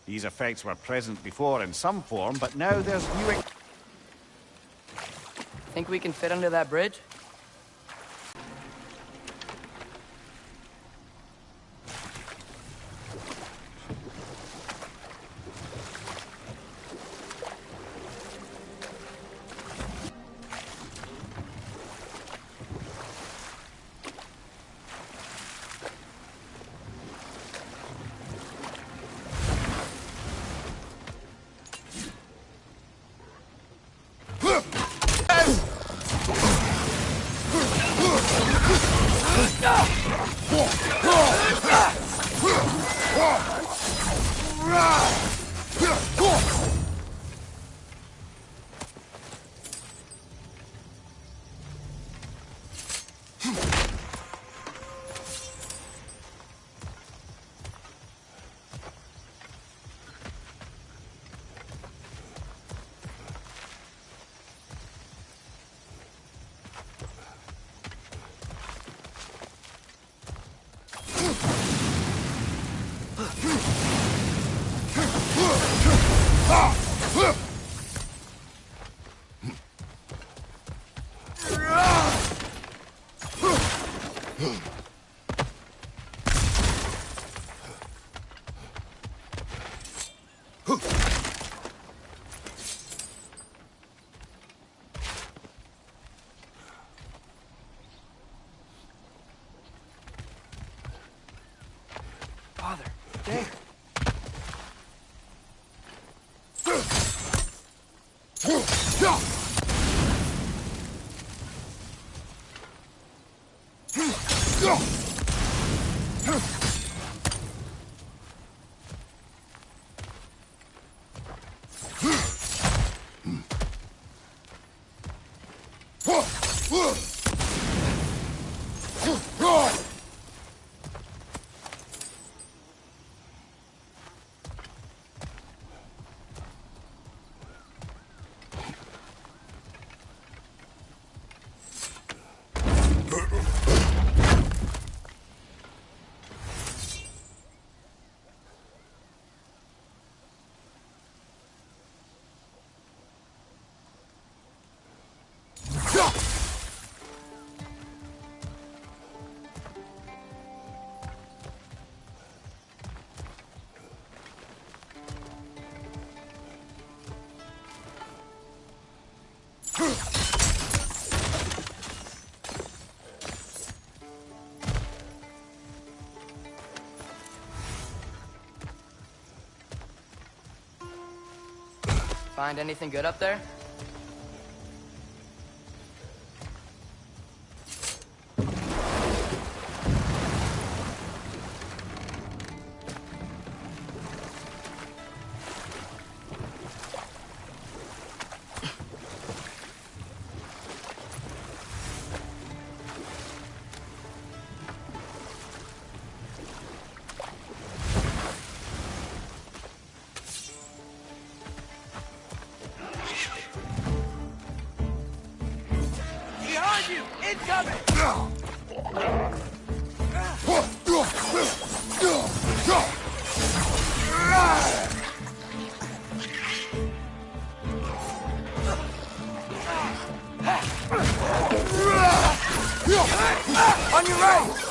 These effects were present before in some form, but now there's new... Think we can fit under that bridge? Father, there. Find anything good up there? On your right!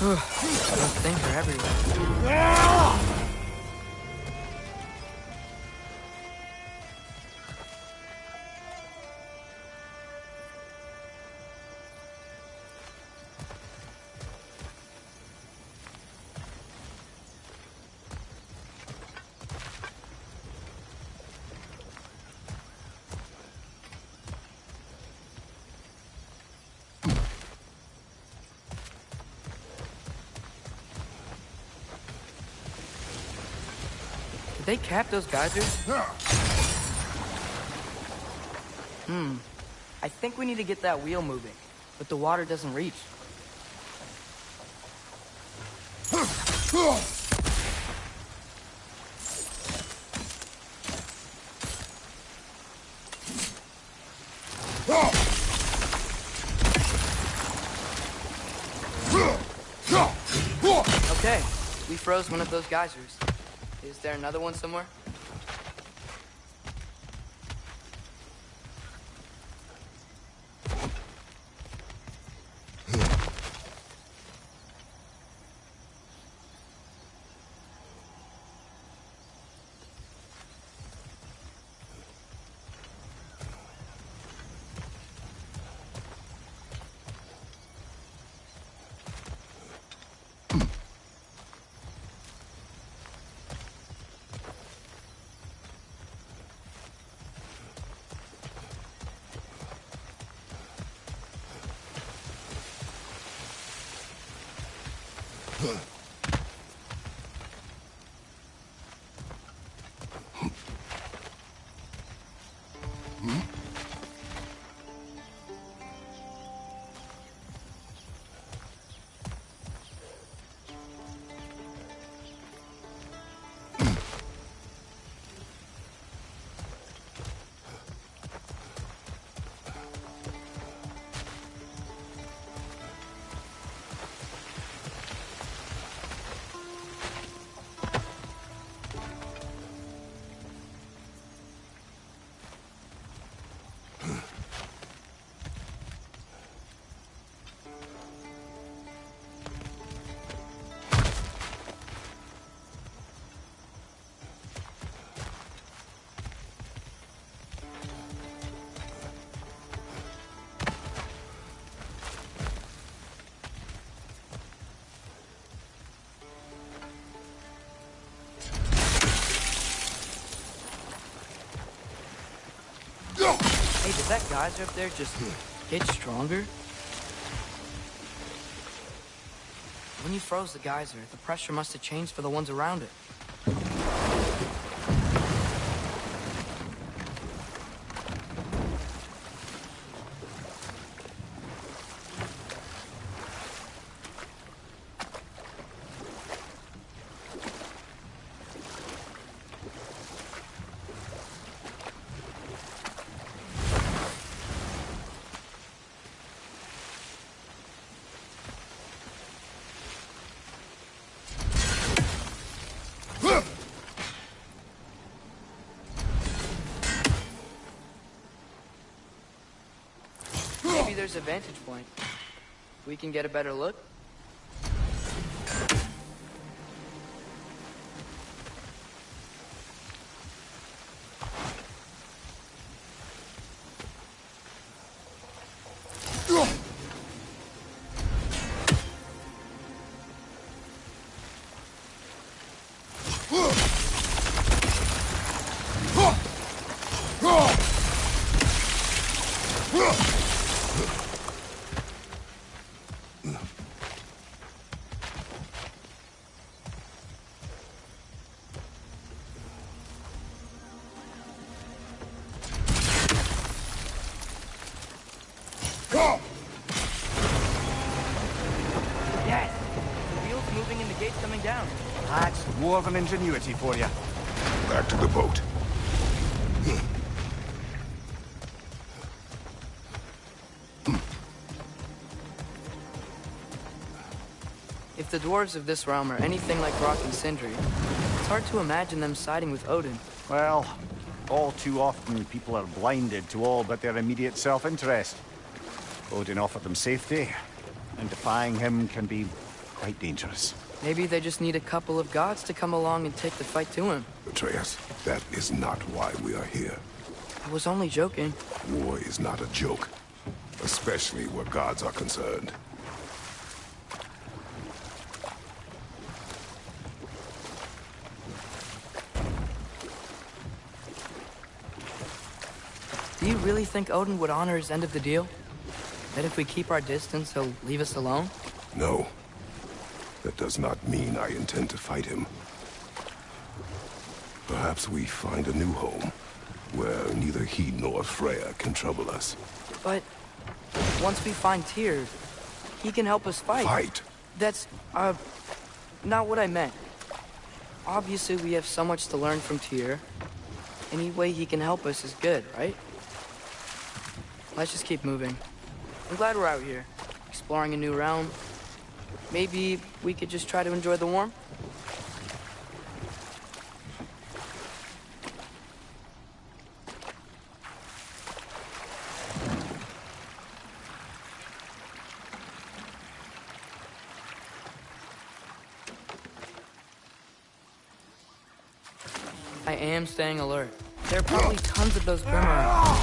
Those things are everywhere. Did they cap those geysers? I think we need to get that wheel moving, but the water doesn't reach. Okay, we froze one of those geysers. Is there another one somewhere? Hey, did that geyser up there just get stronger? When you froze the geyser, the pressure must have changed for the ones around it. Maybe there's a vantage point. We can get a better look. Down. That's more than ingenuity for you. Back to the boat. If the dwarves of this realm are anything like Rock and Sindri, it's hard to imagine them siding with Odin. Well, all too often people are blinded to all but their immediate self-interest. Odin offered them safety, and defying him can be quite dangerous. Maybe they just need a couple of gods to come along and take the fight to him. Atreus, that is not why we are here. I was only joking. War is not a joke, especially where gods are concerned. Do you really think Odin would honor his end of the deal? That if we keep our distance, he'll leave us alone? No. That does not mean I intend to fight him. Perhaps we find a new home, where neither he nor Freya can trouble us. But once we find Tyr, he can help us fight. Fight? That's, not what I meant. Obviously, we have so much to learn from Tyr. Any way he can help us is good, right? Let's just keep moving. I'm glad we're out here, exploring a new realm. Maybe we could just try to enjoy the warmth? I am staying alert. There are probably tons of those Grim around.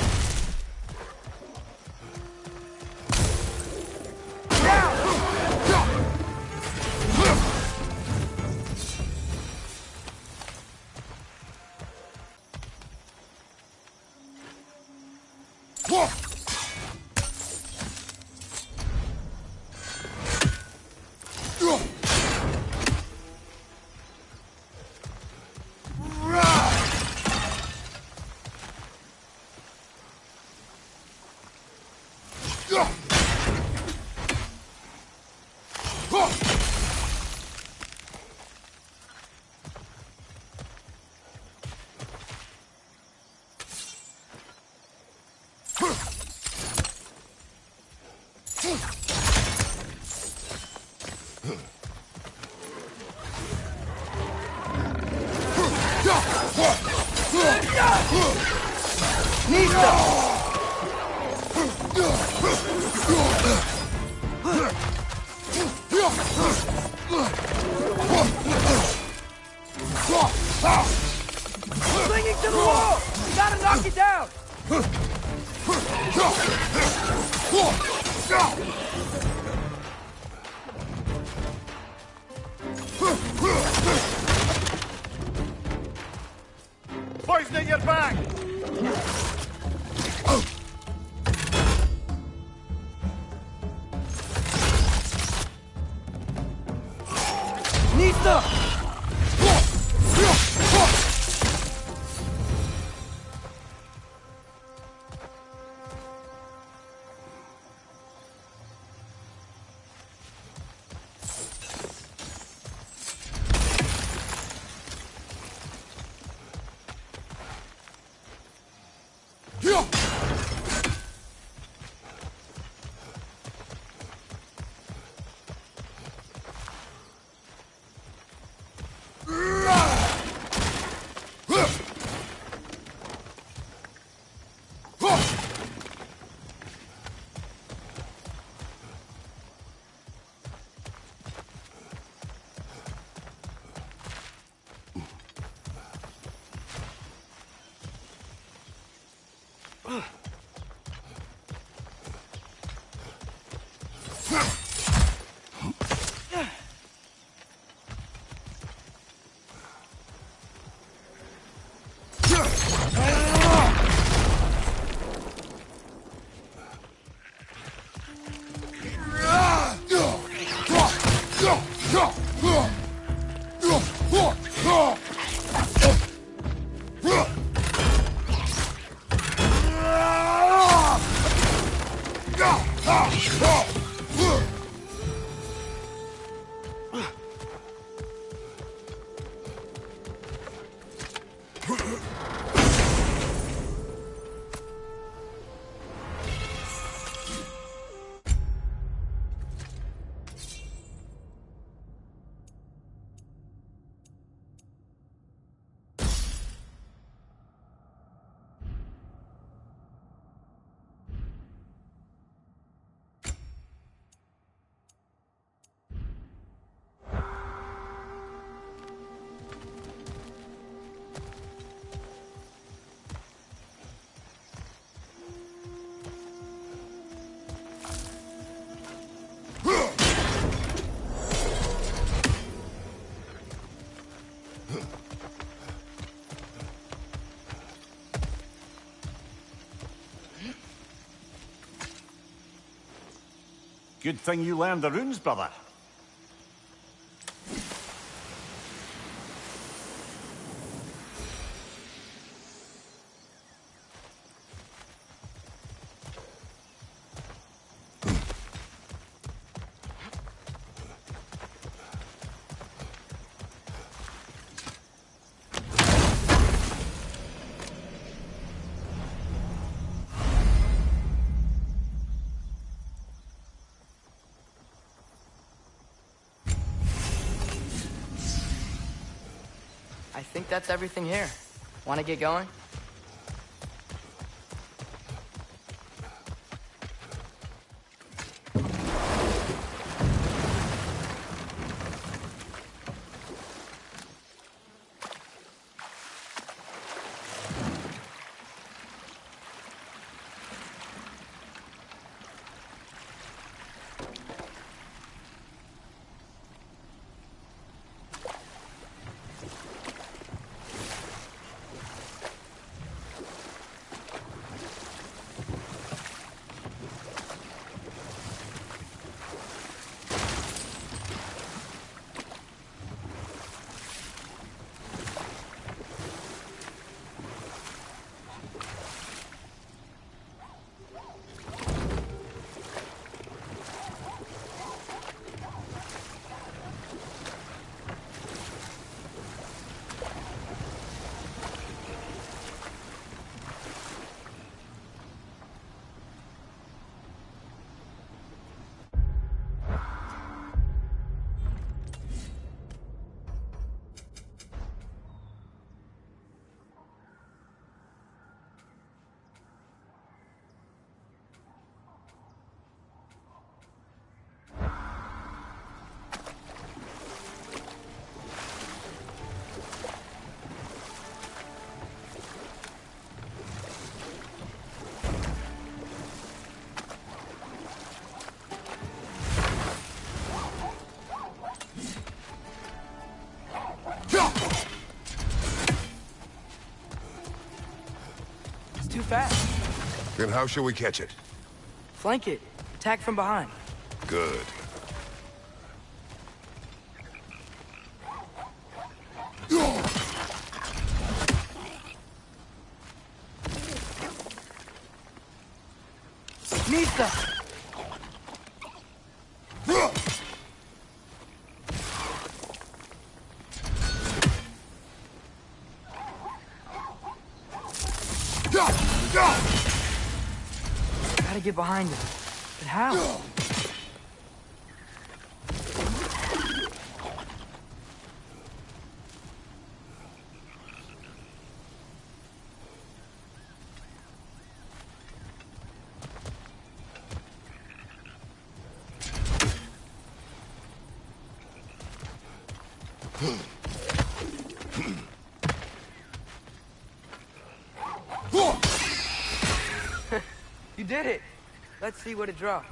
Clinging to the wall! You gotta knock it down! Poison in your back! Nista! Good thing you learned the runes, brother. think that's everything here. Want to get going? Too fast. Then how shall we catch it? Flank it. Attack from behind. Good. Nista! Gotta get behind him. But how? You did it! Let's see what it dropped.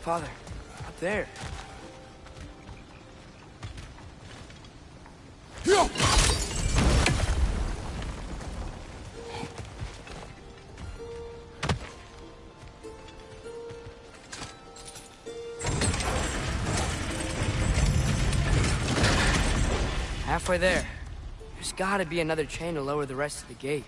Father, up there. Halfway there. There's gotta be another chain to lower the rest of the gate.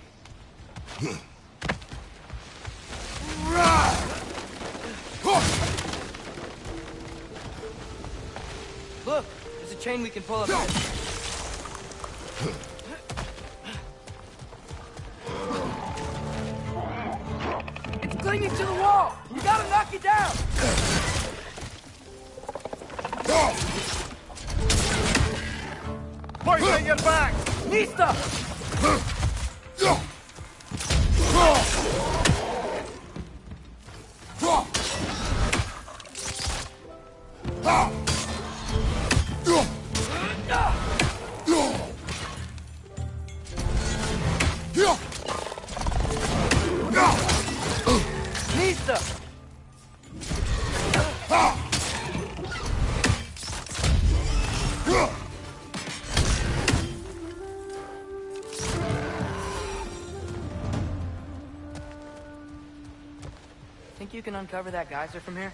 Look, there's a chain we can pull up here. It's clinging to the wall! You gotta knock it down! Point at your back! Nista! Nista! Think you can uncover that geyser from here?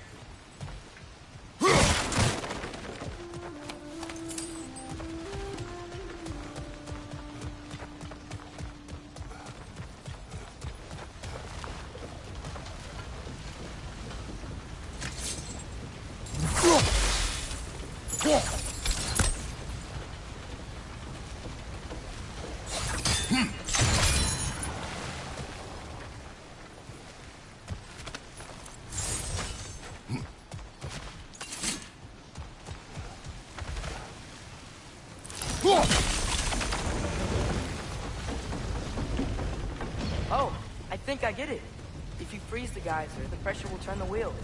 Oh, I think I get it. If you freeze the geyser, the pressure will turn the wheel.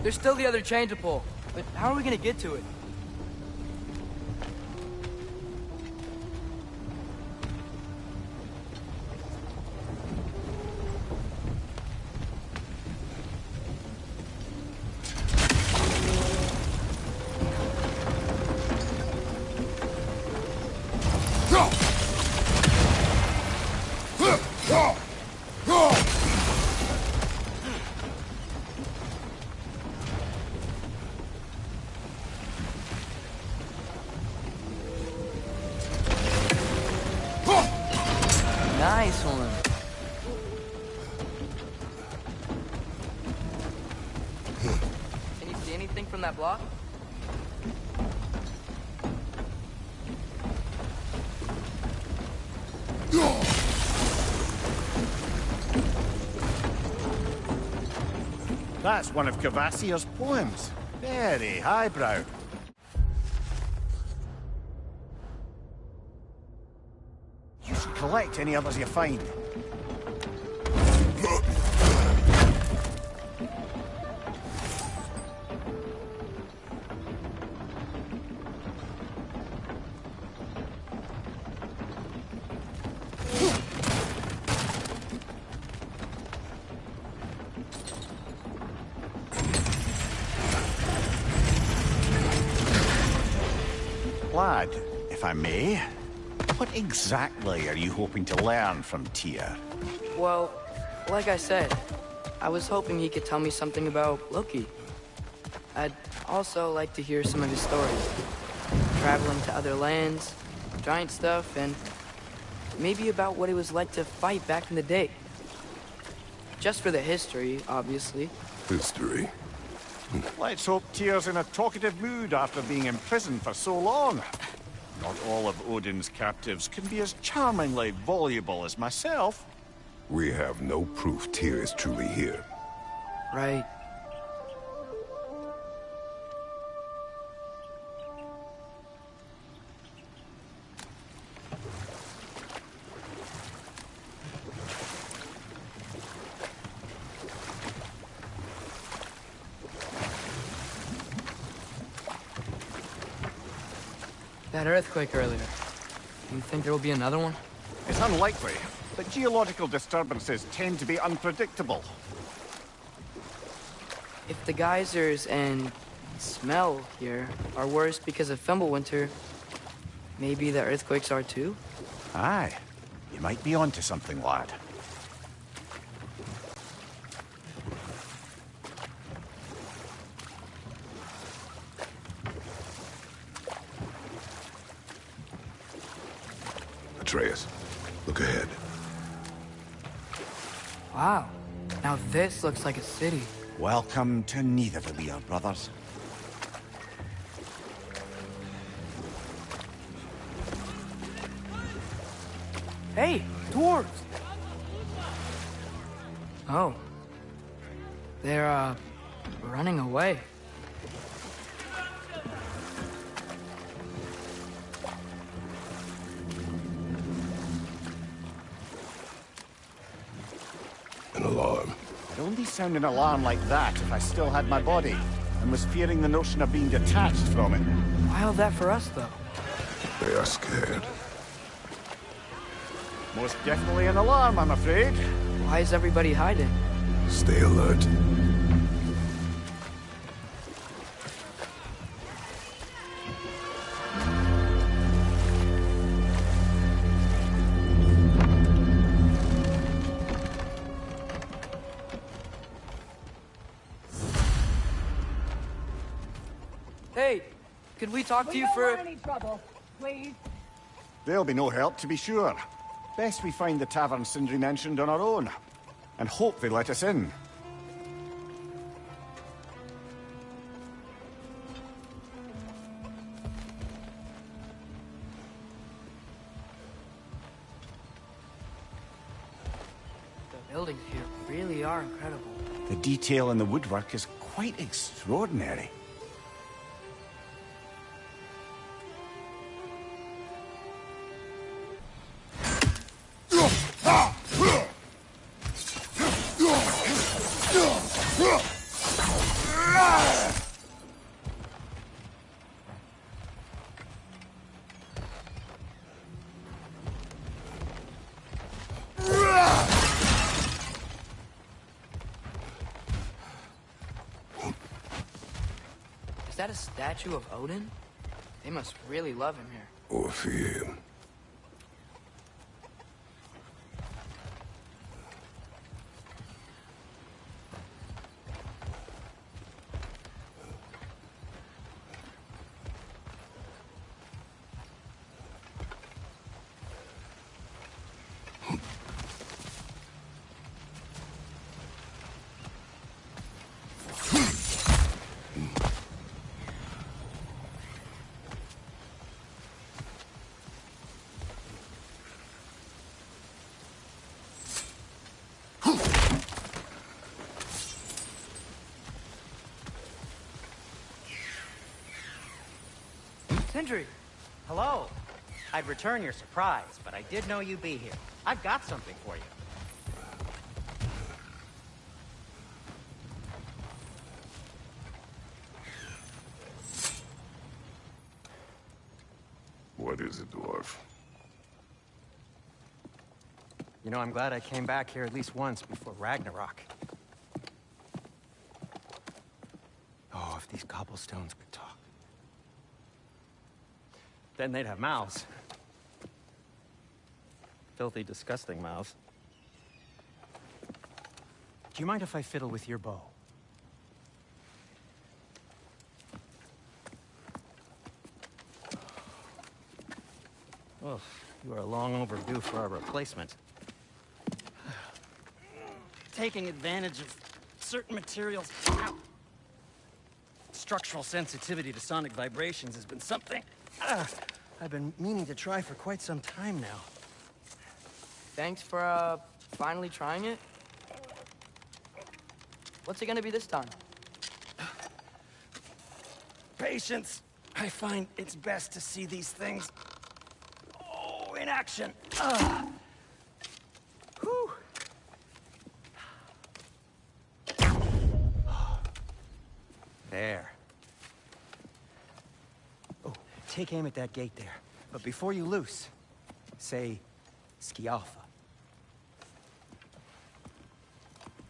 There's still the other chain to pull, but how are we gonna get to it? Nice one. Can you see anything from that block? That's one of Cavassier's poems. Very highbrow. You should collect any others you find. Lad, if I may, what exactly are you hoping to learn from Tyr? Well, like I said, I was hoping he could tell me something about Loki. I'd also like to hear some of his stories. Traveling to other lands, giant stuff, and maybe about what it was like to fight back in the day. Just for the history, obviously. History. Let's hope Tyr's in a talkative mood after being imprisoned for so long. Not all of Odin's captives can be as charmingly voluble as myself. We have no proof Tyr is truly here. Right. That earthquake earlier. Do you think there will be another one? It's unlikely, but geological disturbances tend to be unpredictable. If the geysers and smell here are worse because of Fimbulwinter, maybe the earthquakes are too? Aye, you might be onto something, lad. Atreus, look ahead. Wow. Now this looks like a city. Welcome to Nidavellir, brothers. Hey, dwarves! Oh. They're, running away. An alarm. I'd only sound an alarm like that if I still had my body, and was fearing the notion of being detached from it. Why all that for us, though? They are scared. Most definitely an alarm, I'm afraid. Why is everybody hiding? Stay alert. Hey, could we talk to you for... don't want any trouble, please. There'll be no help, to be sure. Best we find the tavern Sindri mentioned on our own, and hope they let us in. The buildings here really are incredible. The detail in the woodwork is quite extraordinary. Is that a statue of Odin? They must really love him here. Or fear him. Sindri! Hello. I'd return your surprise, but I did know you'd be here. I've got something for you. What is it, dwarf? You know, I'm glad I came back here at least once before Ragnarok. Oh, if these cobblestones could talk. Then they'd have mouths. Filthy, disgusting mouths. Do you mind if I fiddle with your bow? Well, you are long overdue for our replacement. Taking advantage of certain materials. Ow. Structural sensitivity to sonic vibrations has been something I've been meaning to try for quite some time now. Thanks for, finally trying it. What's it gonna be this time? Patience. I find it's best to see these things, in action. Whew. There. Oh, take aim at that gate there. But before you loose, say, Skialfa.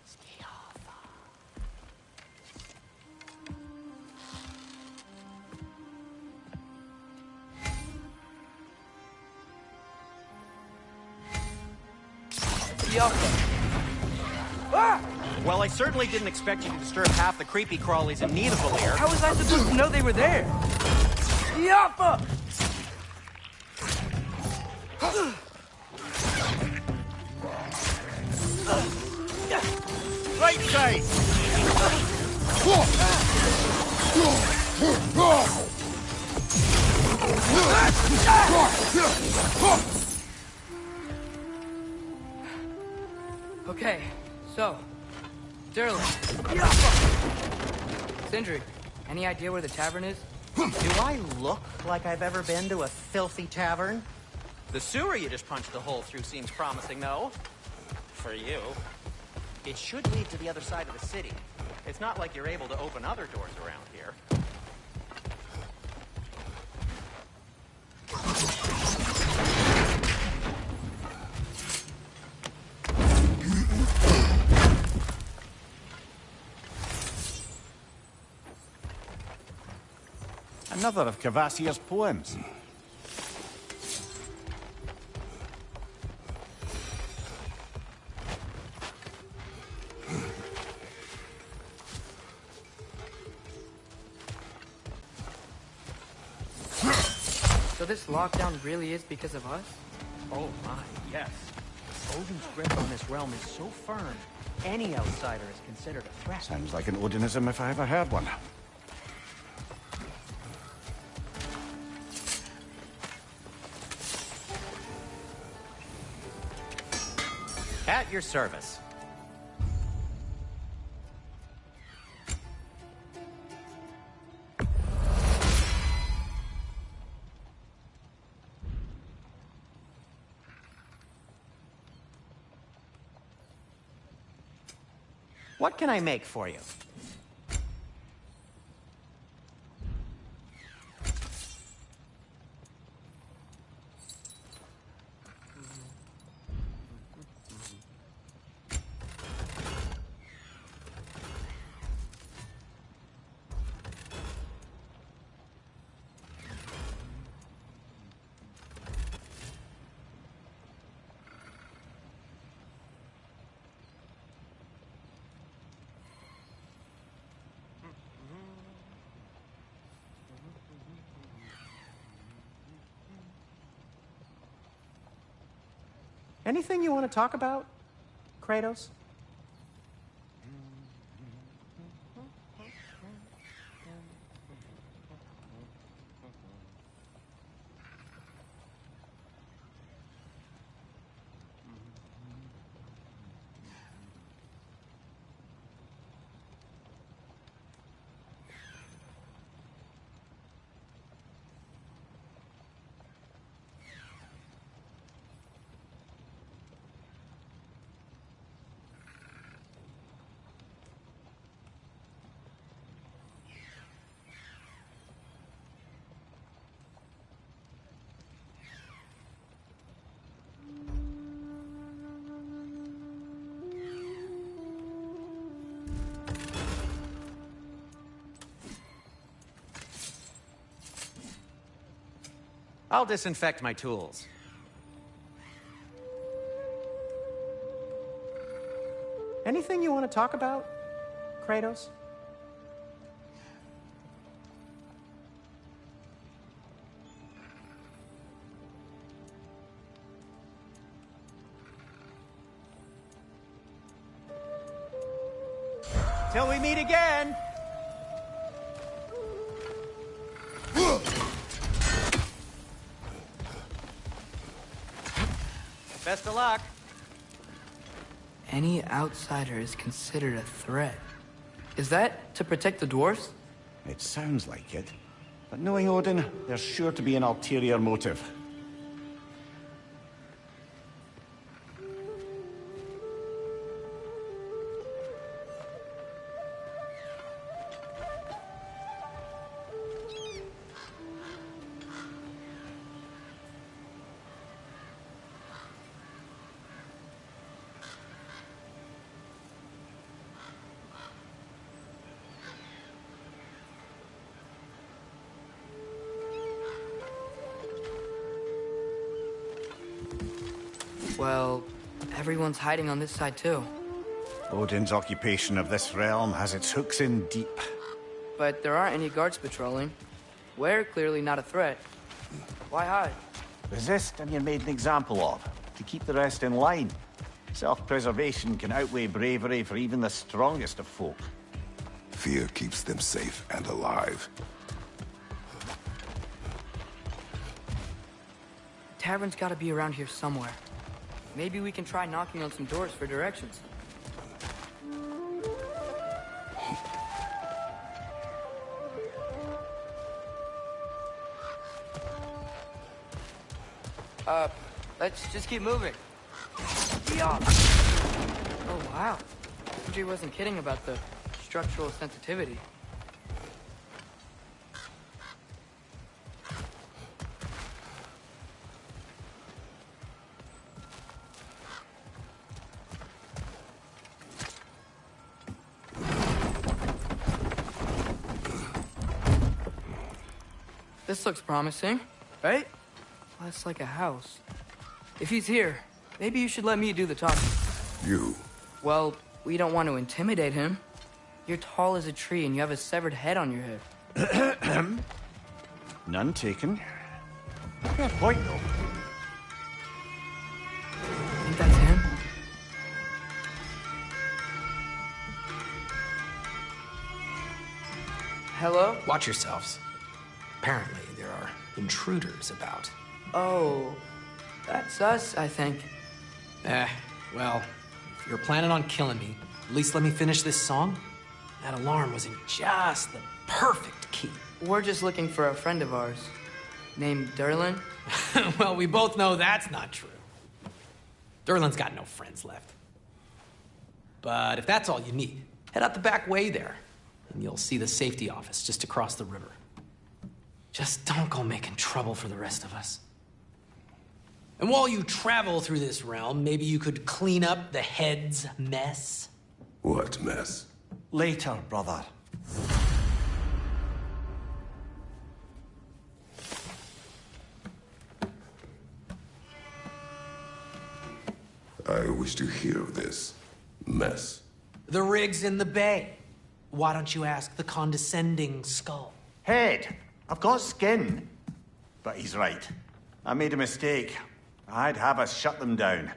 Skialfa. Skialfa. Ah! Well, I certainly didn't expect you to disturb half the creepy crawlies in need of a lair. How was I supposed to know they were there? Skialfa! Right side! Okay, so, Durlin. Sindri, any idea where the tavern is? Do I look like I've ever been to a filthy tavern? The sewer you just punched a hole through seems promising, though. For you. It should lead to the other side of the city. It's not like you're able to open other doors around here. Another of Cavassier's poems. So this lockdown really is because of us? Oh my, yes. Odin's grip on this realm is so firm, any outsider is considered a threat. Sounds like an Odinism if I ever heard one. At your service. What can I make for you? Anything you want to talk about, Kratos? I'll disinfect my tools. Anything you want to talk about, Kratos? Till we meet again! Best of luck. Any outsider is considered a threat. Is that to protect the dwarves? It sounds like it. But knowing Odin, there's sure to be an ulterior motive. Well, everyone's hiding on this side too. Odin's occupation of this realm has its hooks in deep. But there aren't any guards patrolling. We're clearly not a threat. Why hide? Resist and you're made an example of, to keep the rest in line. Self-preservation can outweigh bravery for even the strongest of folk. Fear keeps them safe and alive. Tavern's gotta be around here somewhere. Maybe we can try knocking on some doors for directions. Let's just keep moving. Yeah. Oh, wow. Andrew wasn't kidding about the structural sensitivity. This looks promising, right? Well, that's like a house. If he's here, maybe you should let me do the talking. You? Well, we don't want to intimidate him. You're tall as a tree and you have a severed head on your head. None taken. Fair point, though. Think that's him? Hello? Watch yourselves. Apparently, there are intruders about. Oh, that's us, I think. Well, if you're planning on killing me, at least let me finish this song. That alarm was in just the perfect key. We're just looking for a friend of ours, named Derlin. Well, we both know that's not true. Derlin's got no friends left. But if that's all you need, head out the back way there, and you'll see the safety office just across the river. Just don't go making trouble for the rest of us. And while you travel through this realm, maybe you could clean up the head's mess? What mess? Later, brother. I wish to hear of this mess. The rig's in the bay. Why don't you ask the condescending skull? Head. I've got skin. But he's right. I made a mistake. I'd have us shut them down.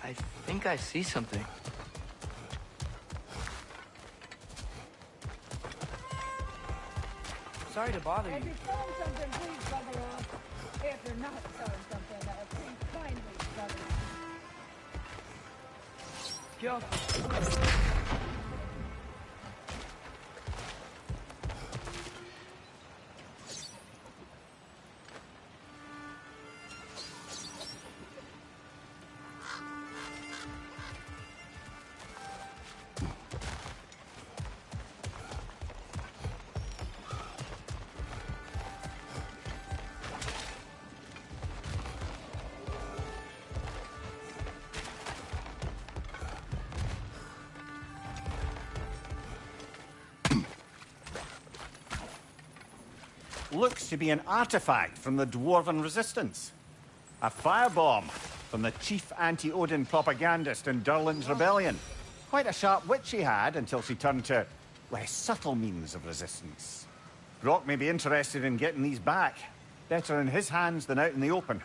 I think I see something. Sorry to bother you. If you're selling something, please bugger off. If you're not selling something, please kindly bugger off. Yo. Looks to be an artifact from the Dwarven Resistance. A firebomb from the chief anti-Odin propagandist in Durlin's rebellion. Quite a sharp wit she had until she turned to less subtle means of resistance. Brock may be interested in getting these back. Better in his hands than out in the open.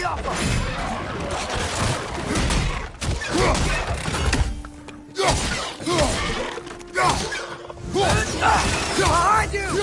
off him! Behind you!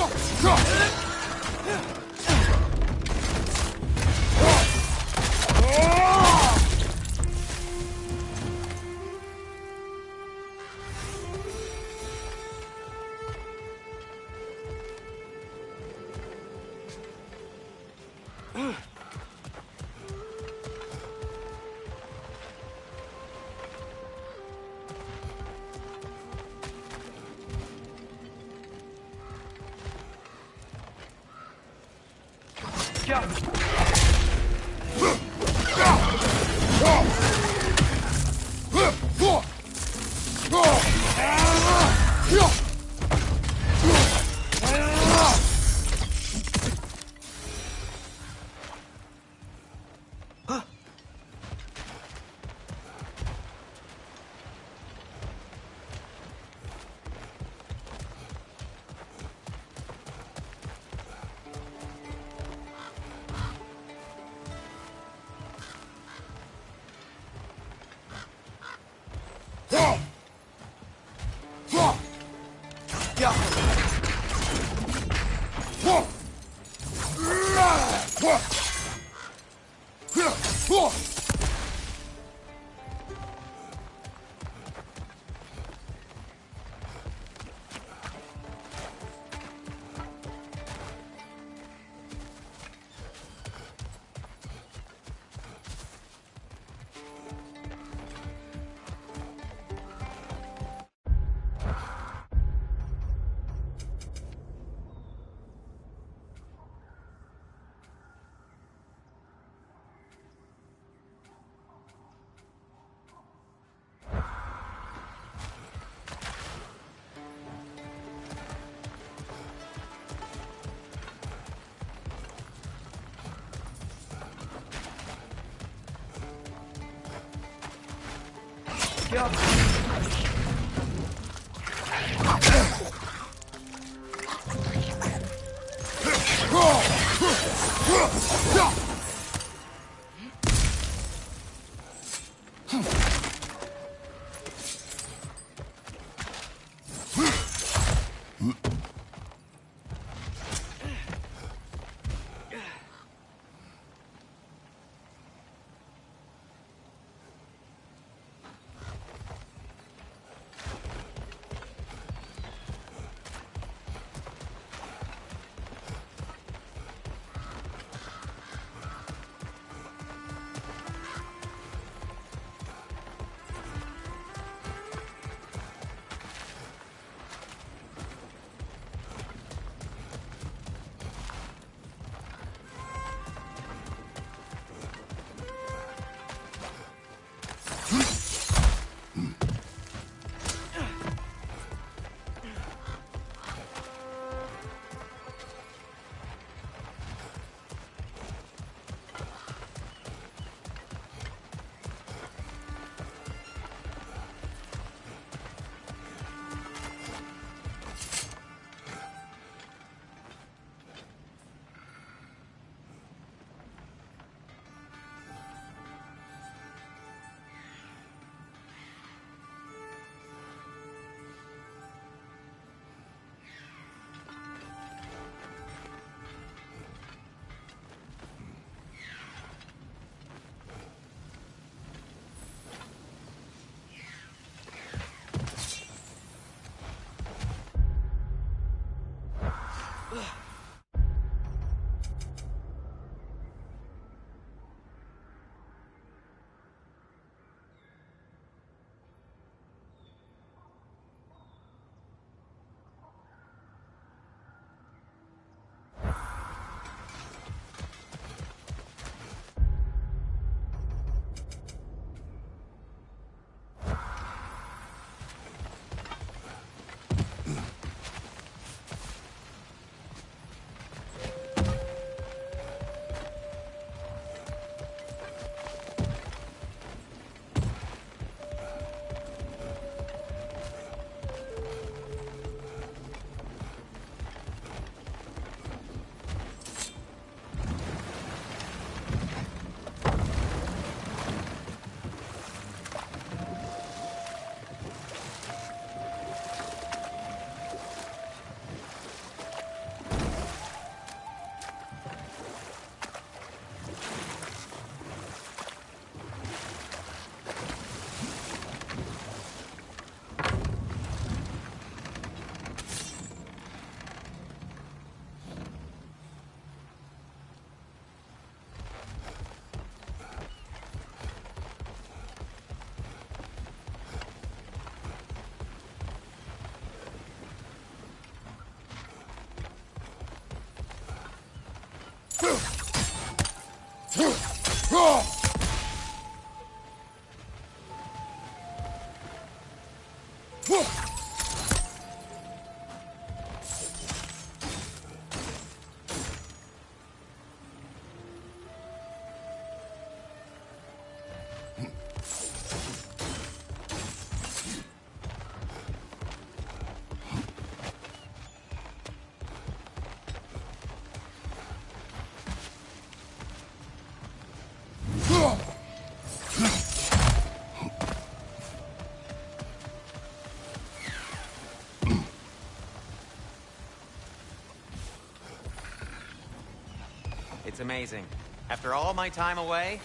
It's amazing. After all my time away,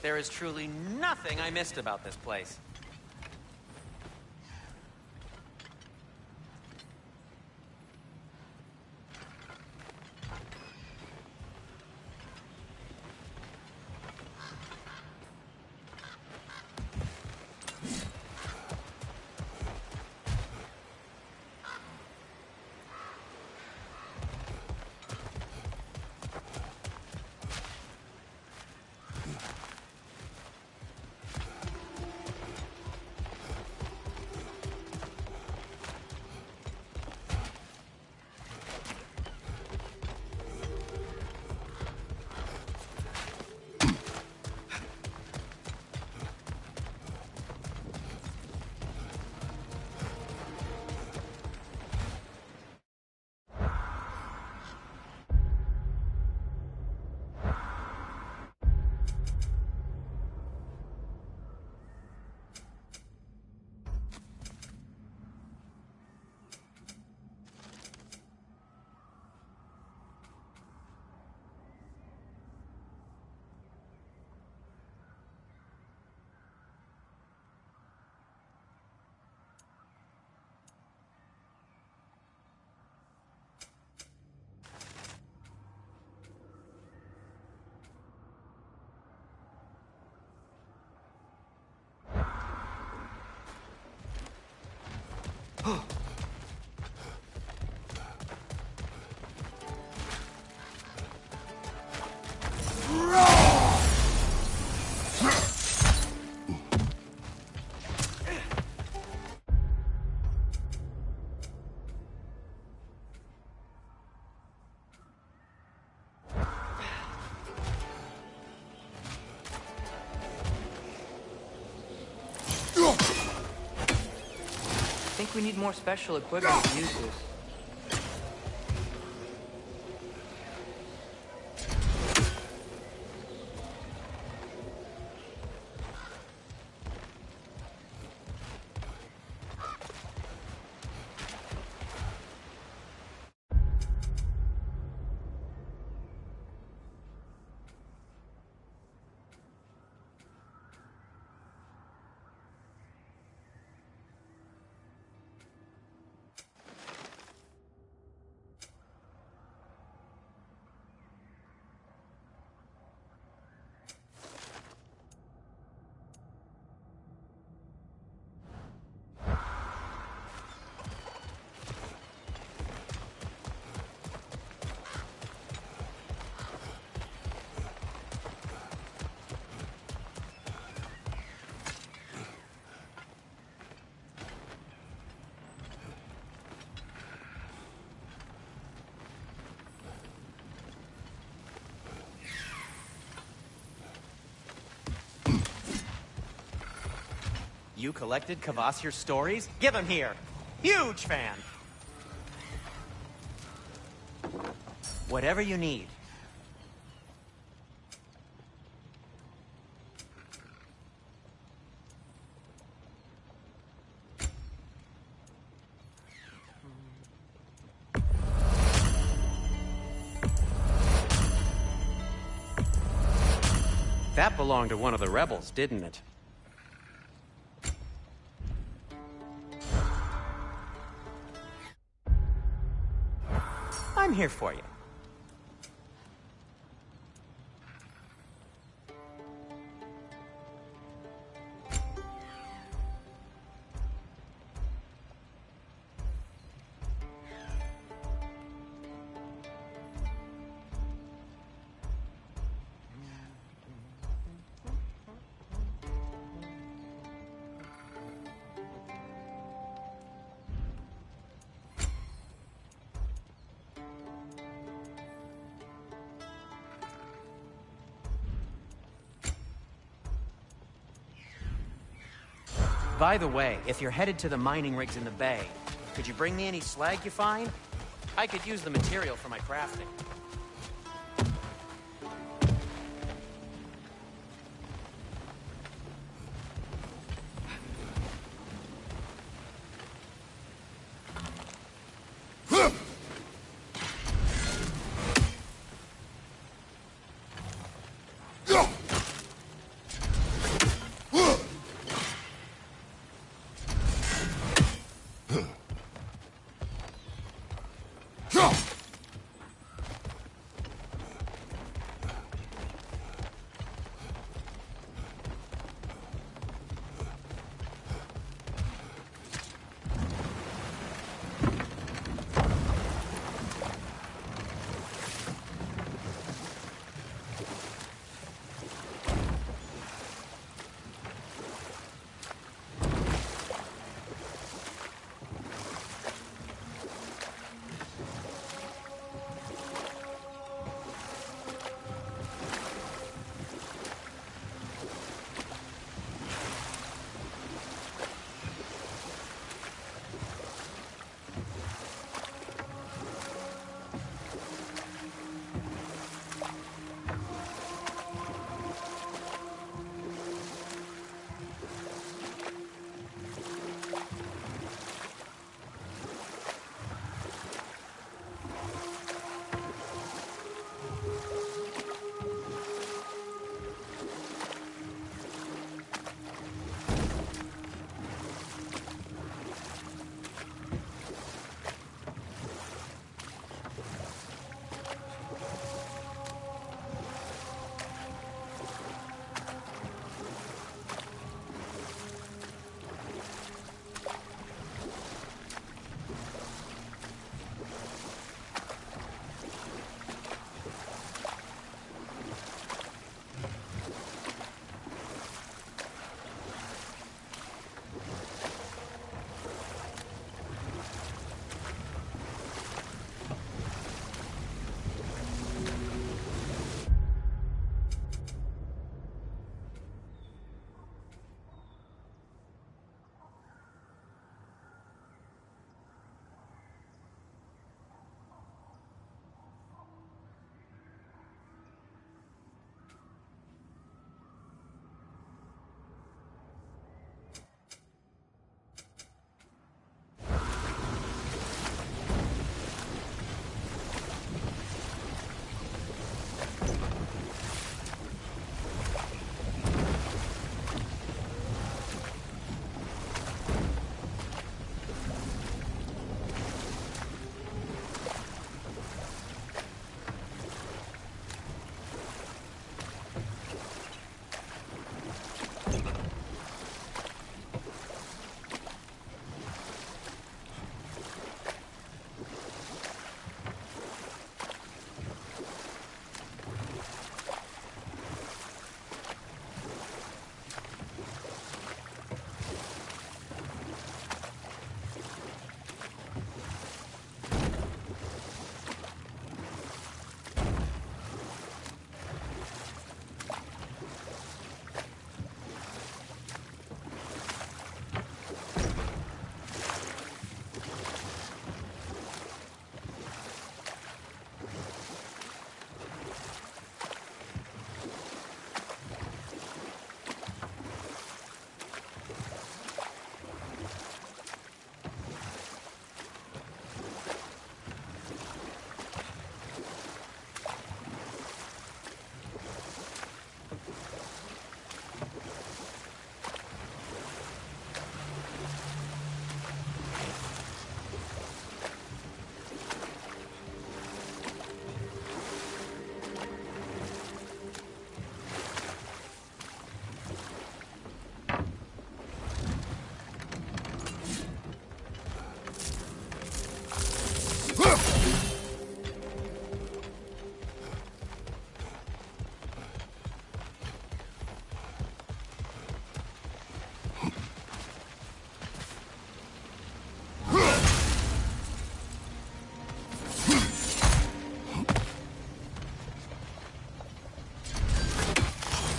there is truly nothing I missed about this place. I think we need more special equipment to use this. You collected Kvasir's stories? Give him here. Huge fan. Whatever you need. That belonged to one of the rebels, didn't it? I'm here for you. By the way, if you're headed to the mining rigs in the bay, could you bring me any slag you find? I could use the material for my crafting.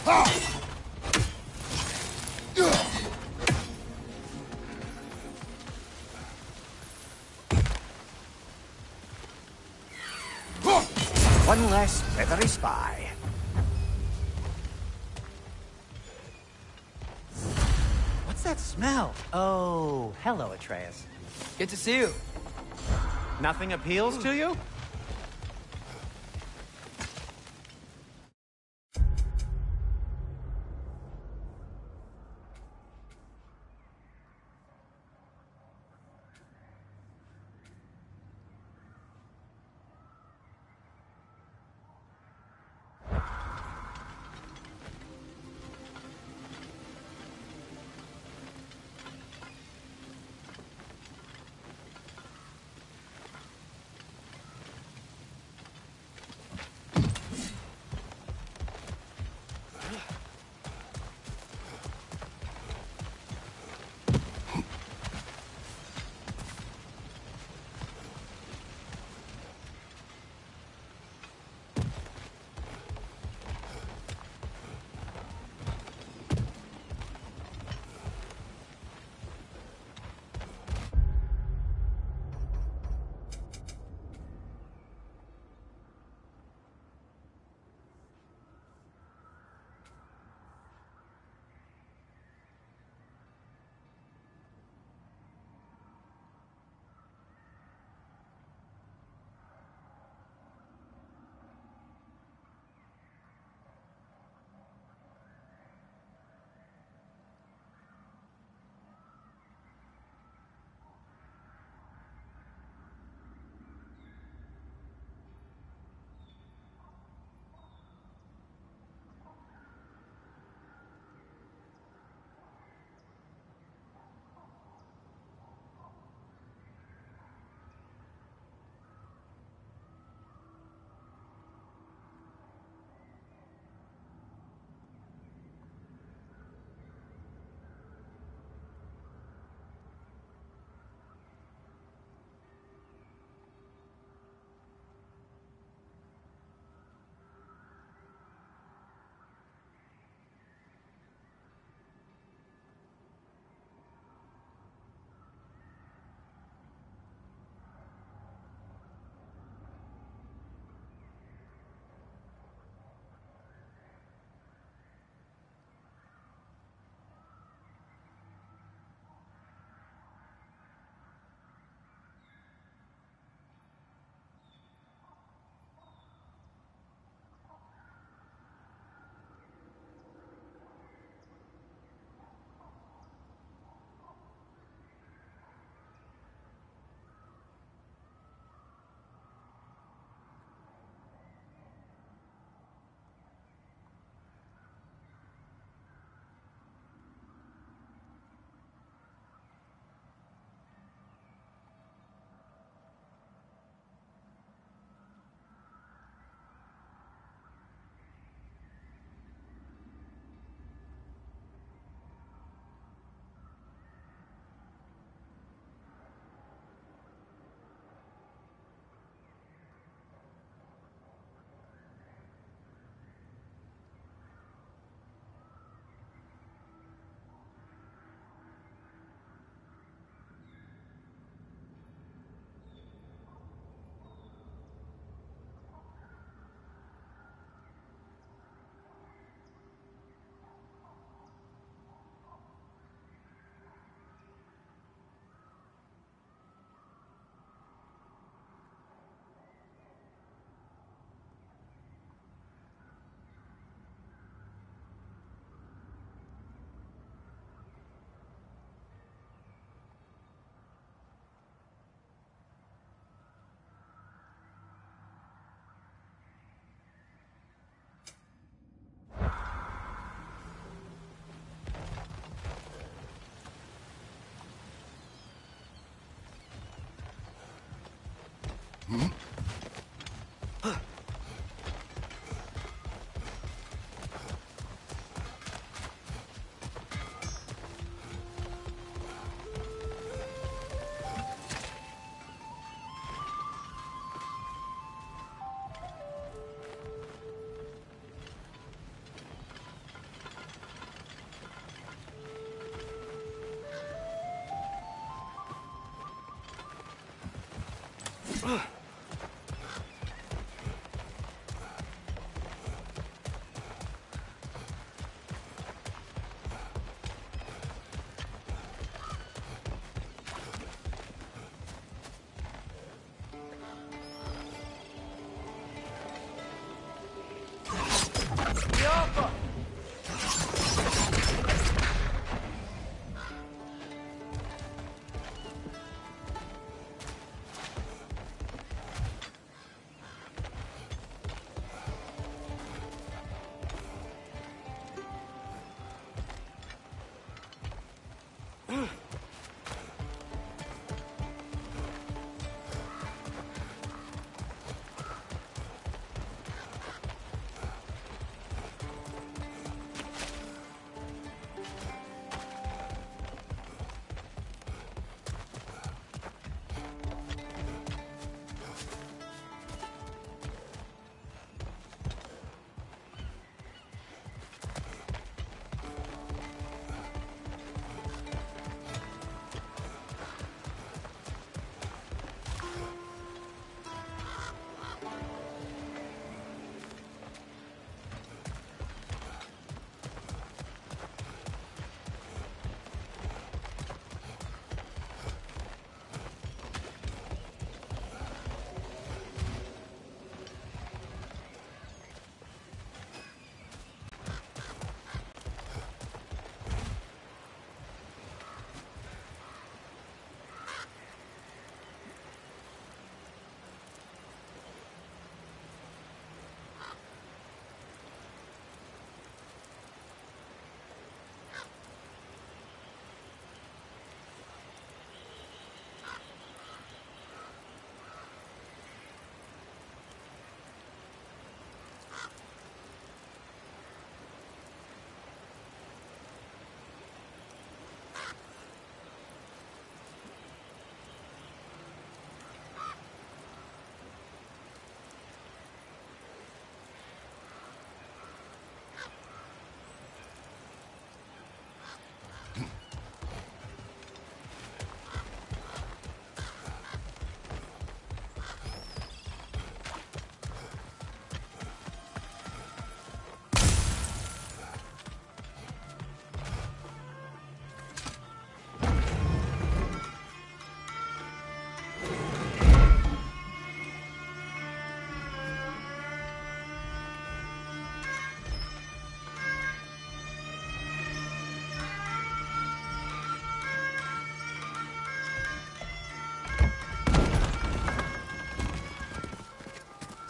One less feathery spy. What's that smell? Oh, hello, Atreus. Good to see you. Nothing appeals to you?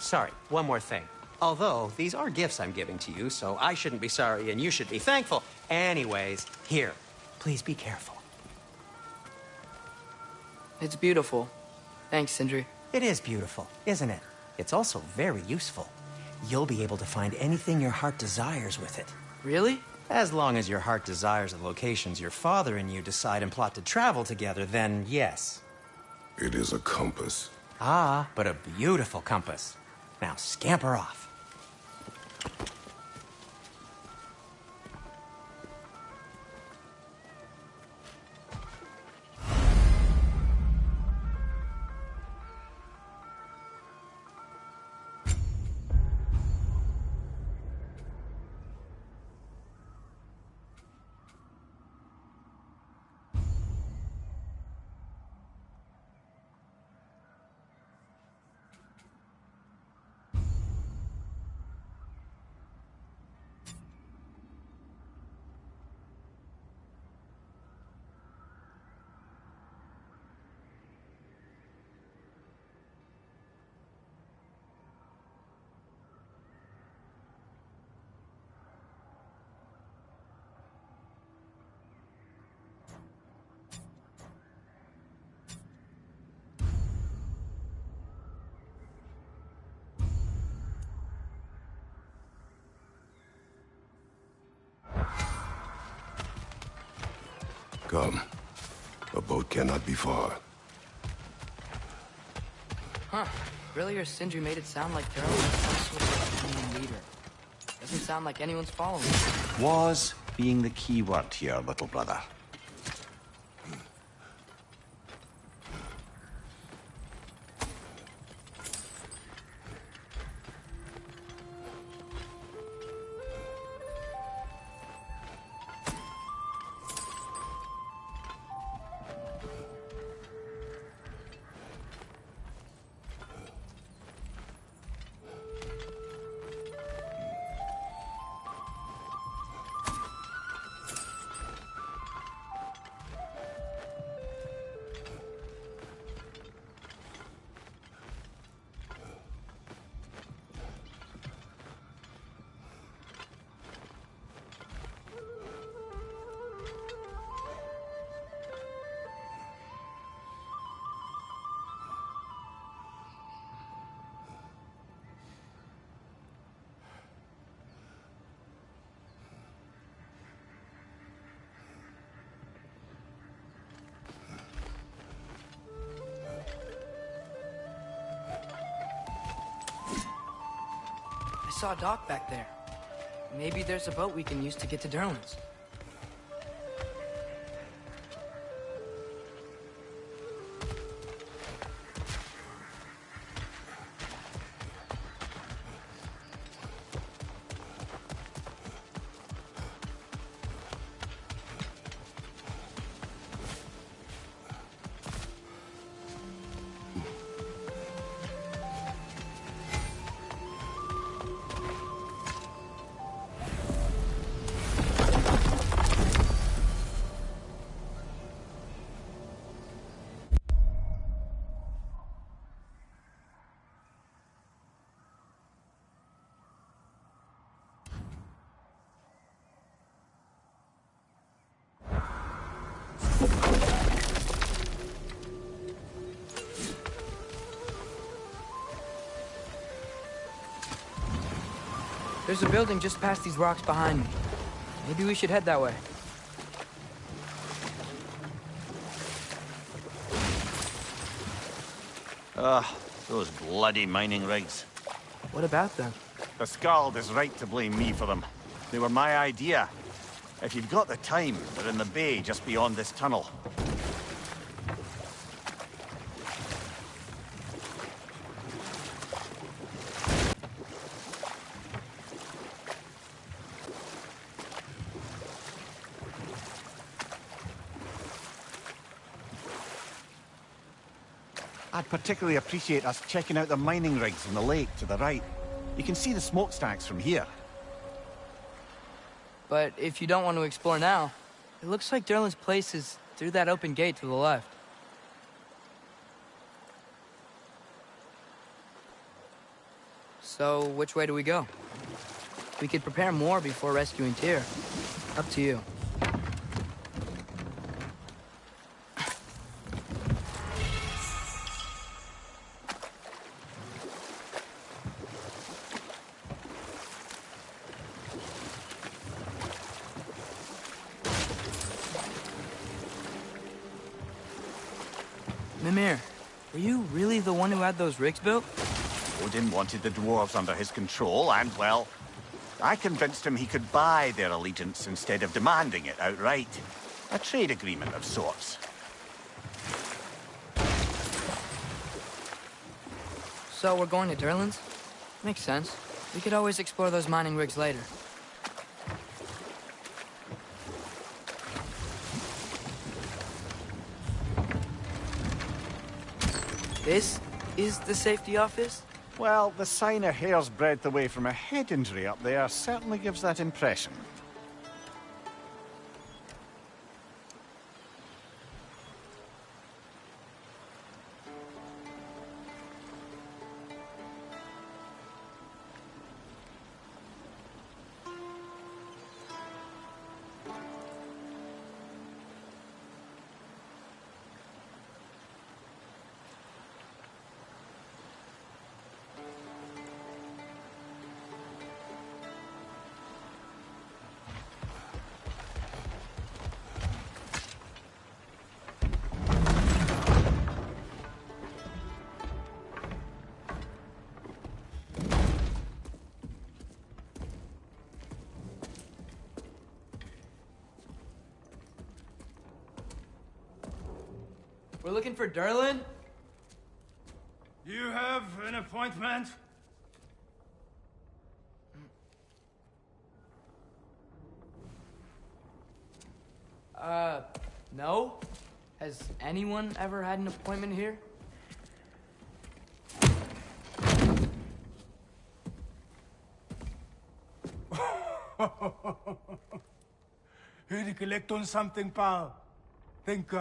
Sorry, one more thing. Although, these are gifts I'm giving to you, so I shouldn't be sorry and you should be thankful. Anyways, here, please be careful. It's beautiful. Thanks, Sindri. It is beautiful, isn't it? It's also very useful. You'll be able to find anything your heart desires with it. Really? As long as your heart desires the locations your father and you decide and plot to travel together, then yes. It is a compass. Ah, but a beautiful compass. Now scamper off. Come. A boat cannot be far. Huh. Earlier, Sindri made it sound like Daryl was some sort of team leader. Doesn't sound like anyone's following him. Was being the key word here, little brother. saw Doc back there. Maybe there's a boat we can use to get to Derlin's. There's a building just past these rocks behind me. Maybe we should head that way. Those bloody mining rigs. What about them? The Skald is right to blame me for them. They were my idea. If you've got the time, they're in the bay just beyond this tunnel. I'd particularly appreciate us checking out the mining rigs in the lake to the right. You can see the smokestacks from here. But if you don't want to explore now, it looks like Derlin's place is through that open gate to the left. So, which way do we go? We could prepare more before rescuing Tyr. Up to you. Mimir, were you really the one who had those rigs built? Odin wanted the dwarves under his control, and, well, I convinced him he could buy their allegiance instead of demanding it outright. A trade agreement of sorts. So we're going to Derlin's? Makes sense. We could always explore those mining rigs later. This is the safety office? Well, the sign a hair's breadth away from a head injury up there certainly gives that impression. We're looking for Derlin? You have an appointment? No? Has anyone ever had an appointment here? Here to collect on something, pal? Think,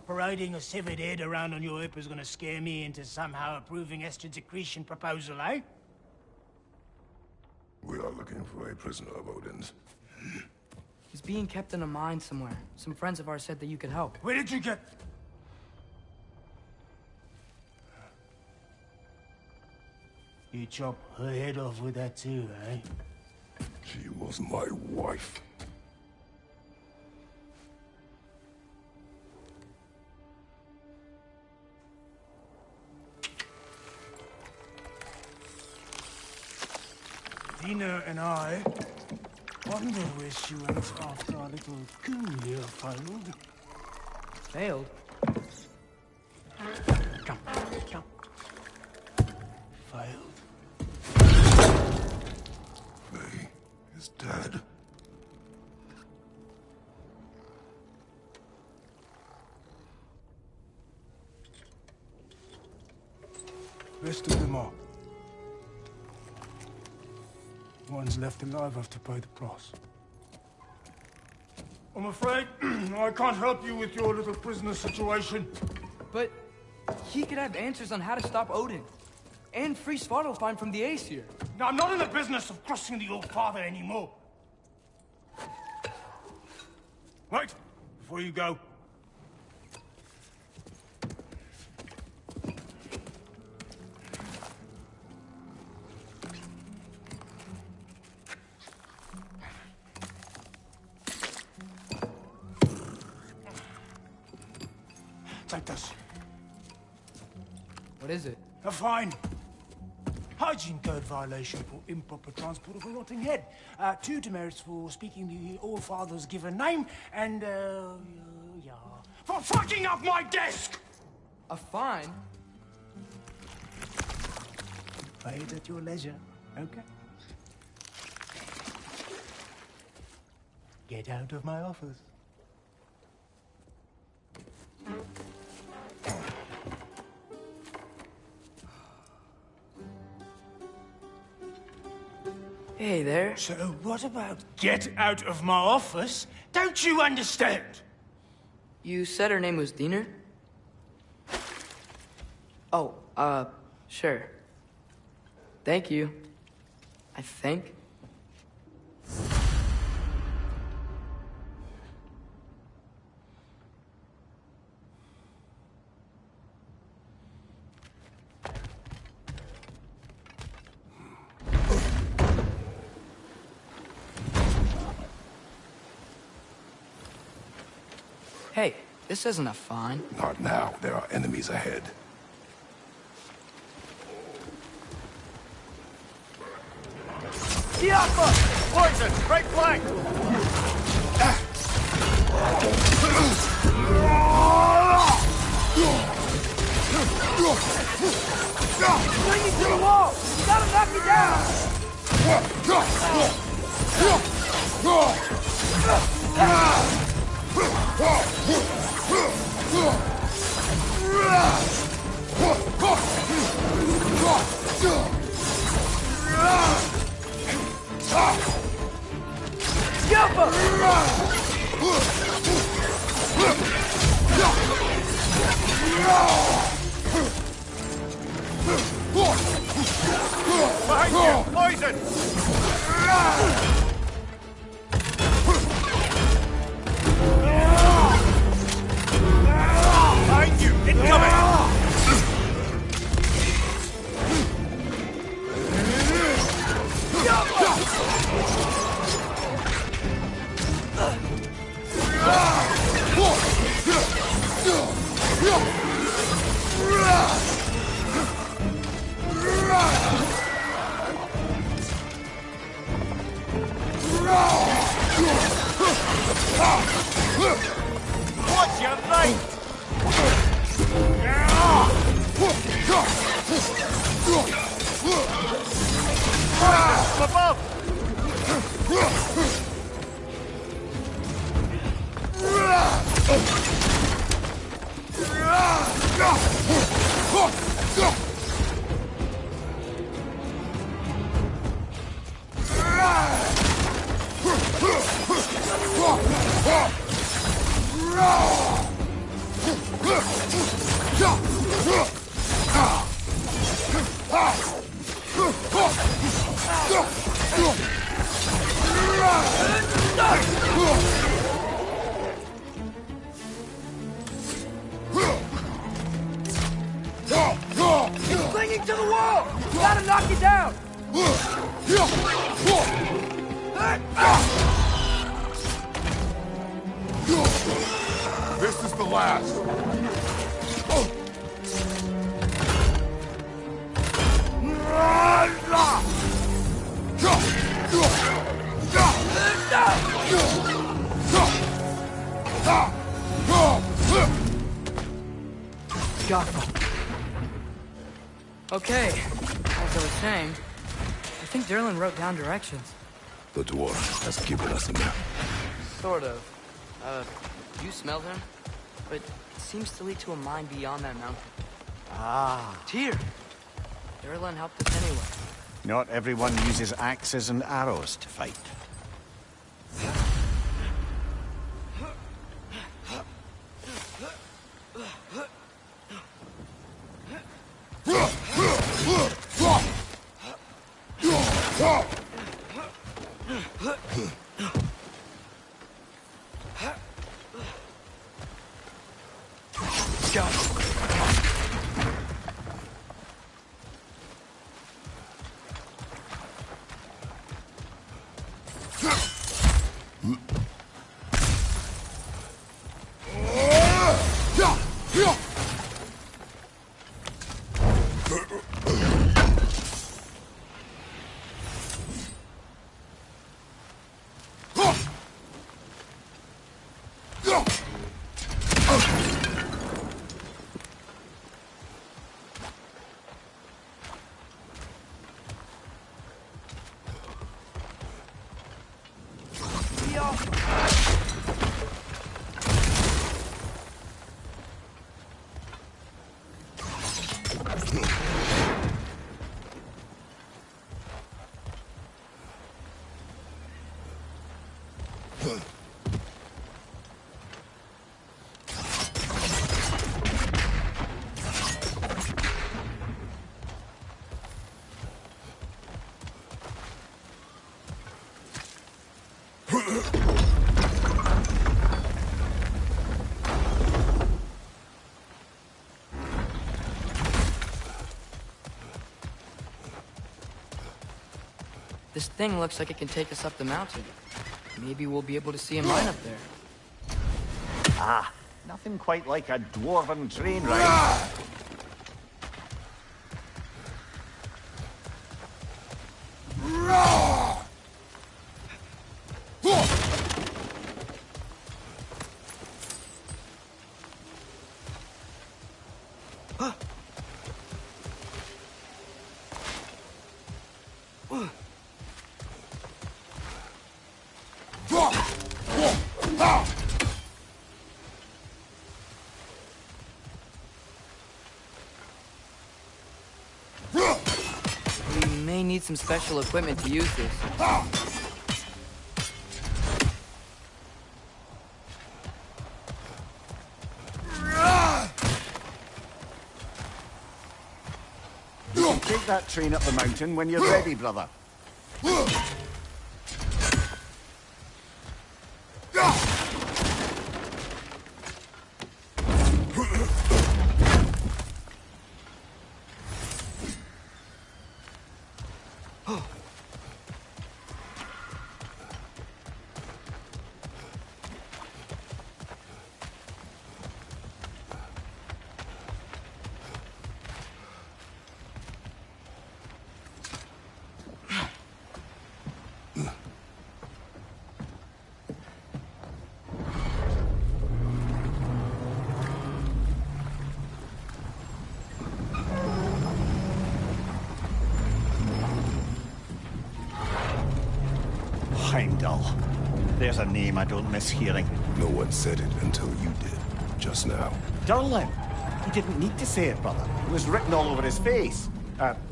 parading a severed head around on your hip is gonna scare me into somehow approving Esther's accretion proposal, eh? We are looking for a prisoner of Odin's. He's being kept in a mine somewhere. Some friends of ours said that you could help. Where did you get... You chop her head off with that too, eh? She was my wife. Dina and I wonder where she went after our little coup here failed. Failed? Come. Failed. May is dead. Rest of them are. One's left alive have to pay the price. I'm afraid I can't help you with your little prisoner situation. But he could have answers on how to stop Odin. And free Svartalfheim from the Aesir. Now, I'm not in the business of crossing the old father anymore. Right, before you go. Take this. What is it? A fine. Hygiene code violation for improper transport of a rotting head. 2 demerits for speaking the All-Father's given name, and, yeah, for fucking up my desk! A fine? Pay it at your leisure, okay? Get out of my office. Hey there. So what about get out of my office? Don't you understand? You said her name was Diener? Oh, sure. Thank you. I think. Hey, this isn't a fine. Not now. There are enemies ahead. Tiapa! Poison! Right flank! Bring me to the wall! You gotta knock me down! Behind you! Poison! Behind you! Incoming! Watch your right! Above! He's clinging to the wall! You gotta knock it down! This is the last. Scuffle. Okay, as I was saying, I think Derlin wrote down directions. The dwarf has given us a map. Sort of. You smell him? But it seems to lead to a mine beyond that mountain. Ah. Tyr! Derlin helped us anyway. Not everyone uses axes and arrows to fight. This thing looks like it can take us up the mountain. Maybe we'll be able to see a mine up there. Ah, nothing quite like a dwarven train ride. We may need some special equipment to use this. Take that train up the mountain when you're ready, brother. Heimdall. There's a name I don't miss hearing. No one said it until you did, just now. Durlin! He didn't need to say it, brother. It was written all over his face.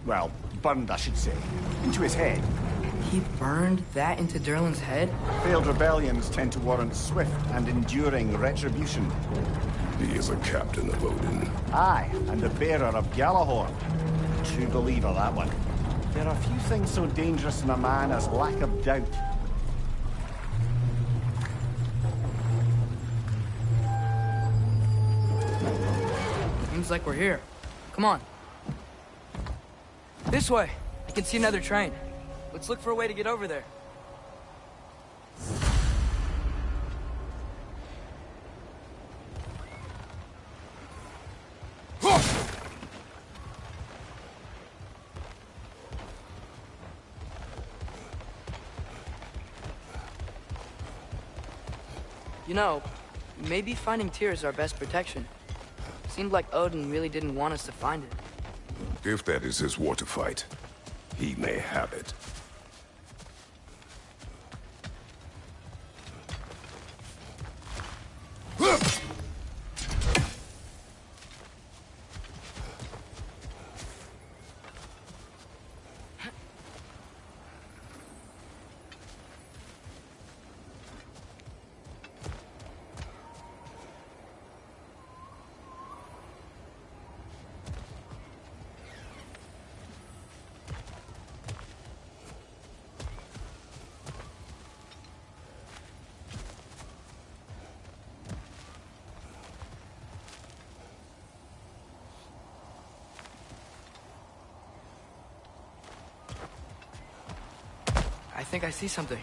Well, burned, I should say. Into his head. He burned that into Derlin's head? Failed rebellions tend to warrant swift and enduring retribution. He is a captain of Odin. Aye, and the bearer of Galahorn. True believer, that one. There are few things so dangerous in a man as lack of doubt. Seems like we're here. Come on. This way. I can see another train. Let's look for a way to get over there. You know, maybe finding Tyr is our best protection. Seemed like Odin really didn't want us to find it. If that is his war to fight, he may have it. I think I see something.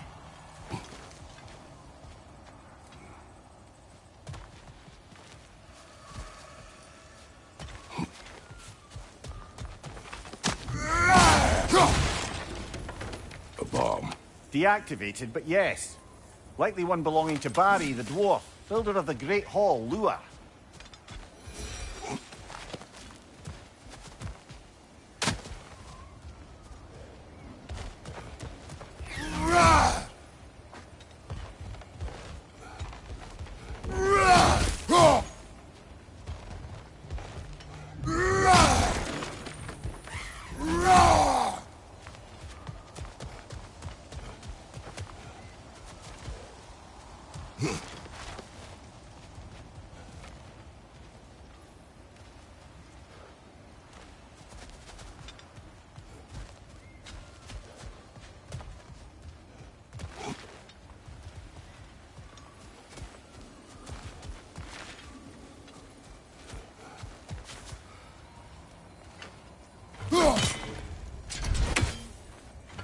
A bomb. Deactivated, but yes. Likely one belonging to Barry, the dwarf, builder of the Great Hall, Lua.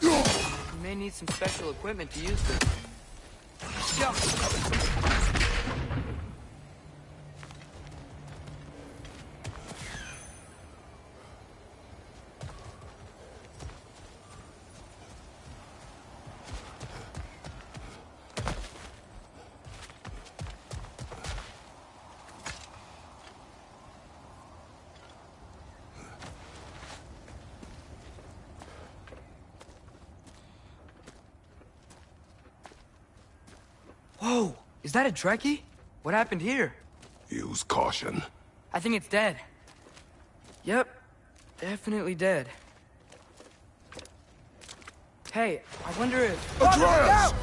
You may need some special equipment to use this. Go! Whoa! Is that a Trekkie? What happened here? Use caution. I think it's dead. Yep. Definitely dead. Hey, I wonder if... Atreus!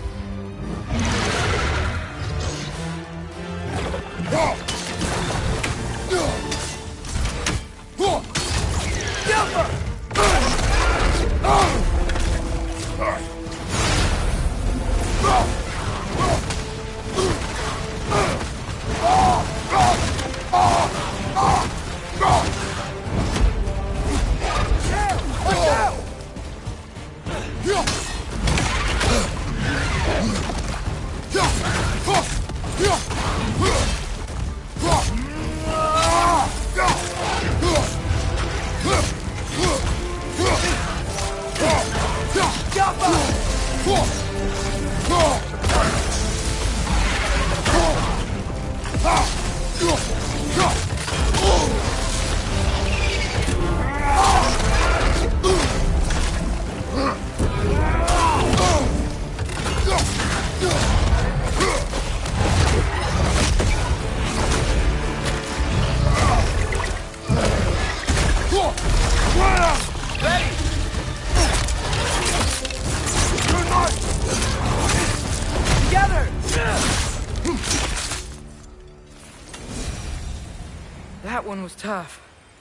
That one was tough.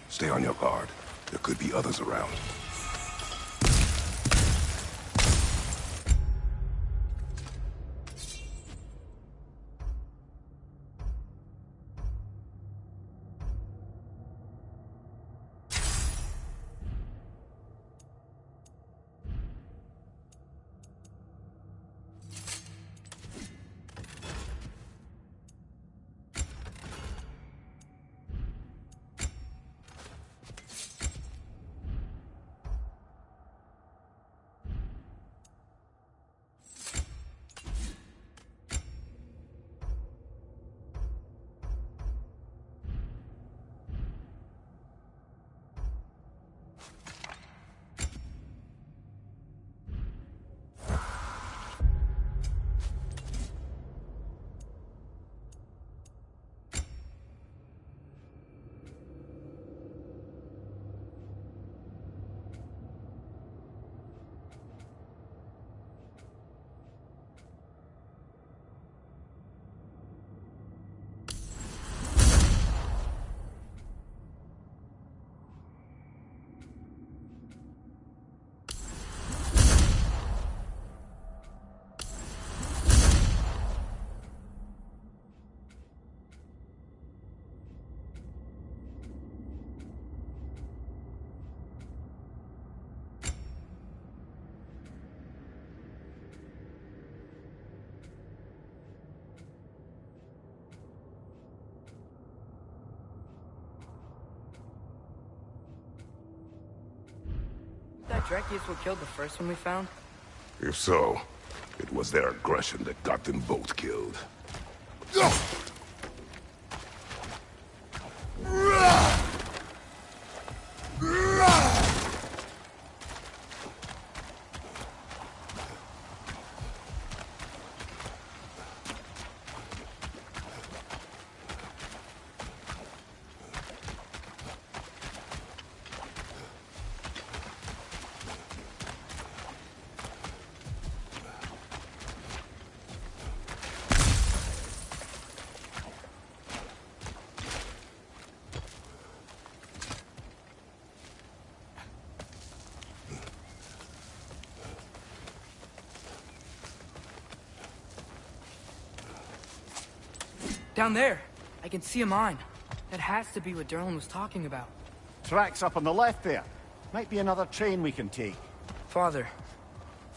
Stay on your guard. There could be others around. That Dreki is what killed the first one we found? If so, it was their aggression that got them both killed. Down there! I can see a mine. That has to be what Derlin was talking about. Tracks up on the left there. Might be another train we can take. Father,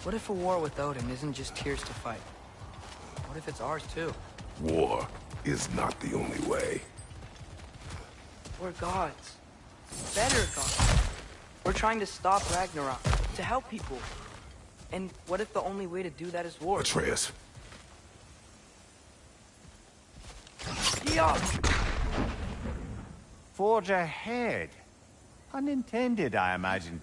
what if a war with Odin isn't just Tyr's to fight? What if it's ours too? War is not the only way. We're gods. Better gods. We're trying to stop Ragnarok, to help people. And what if the only way to do that is war? Atreus, Yeah. Forge ahead. Unintended, I imagine.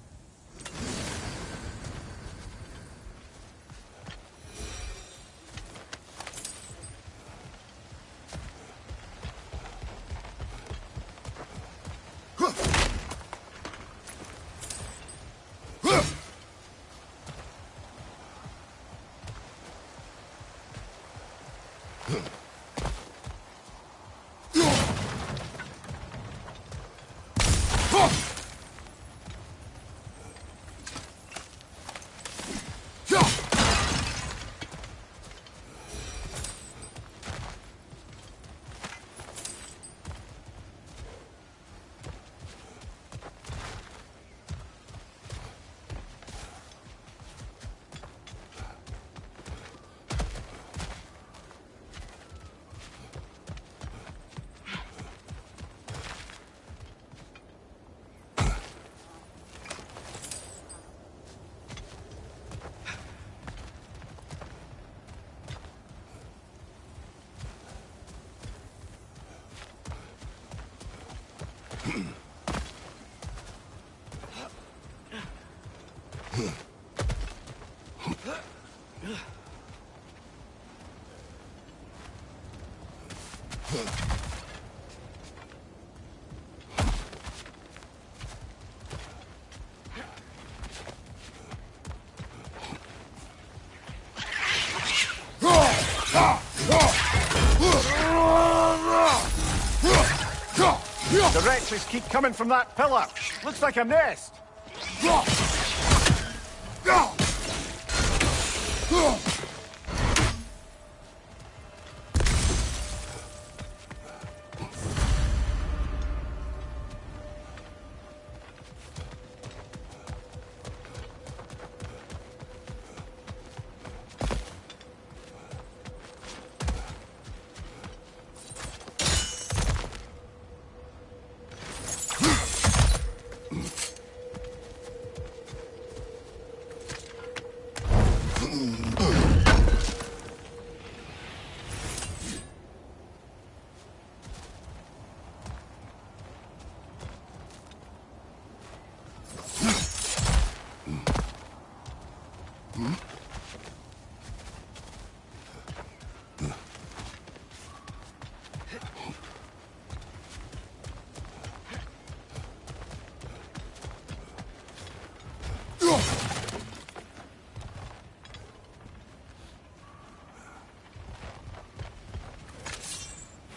The wretches keep coming from that pillar. Looks like a nest.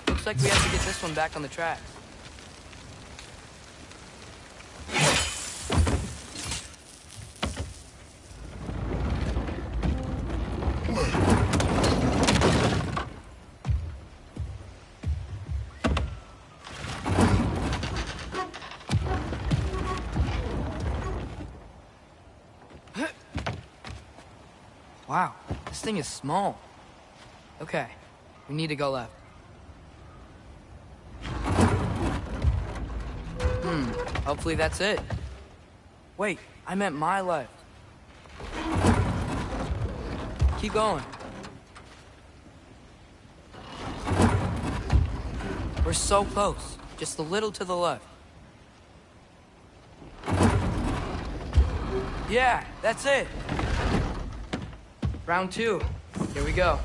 Looks like we have to get this one back on the tracks. Wow, this thing is small. Okay, we need to go left. Hopefully that's it. Wait, I meant my left. Keep going. We're so close. Just a little to the left. Yeah, that's it. Round 2. Here we go.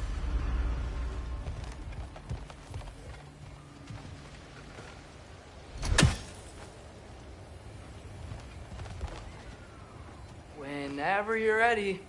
Whenever you're ready.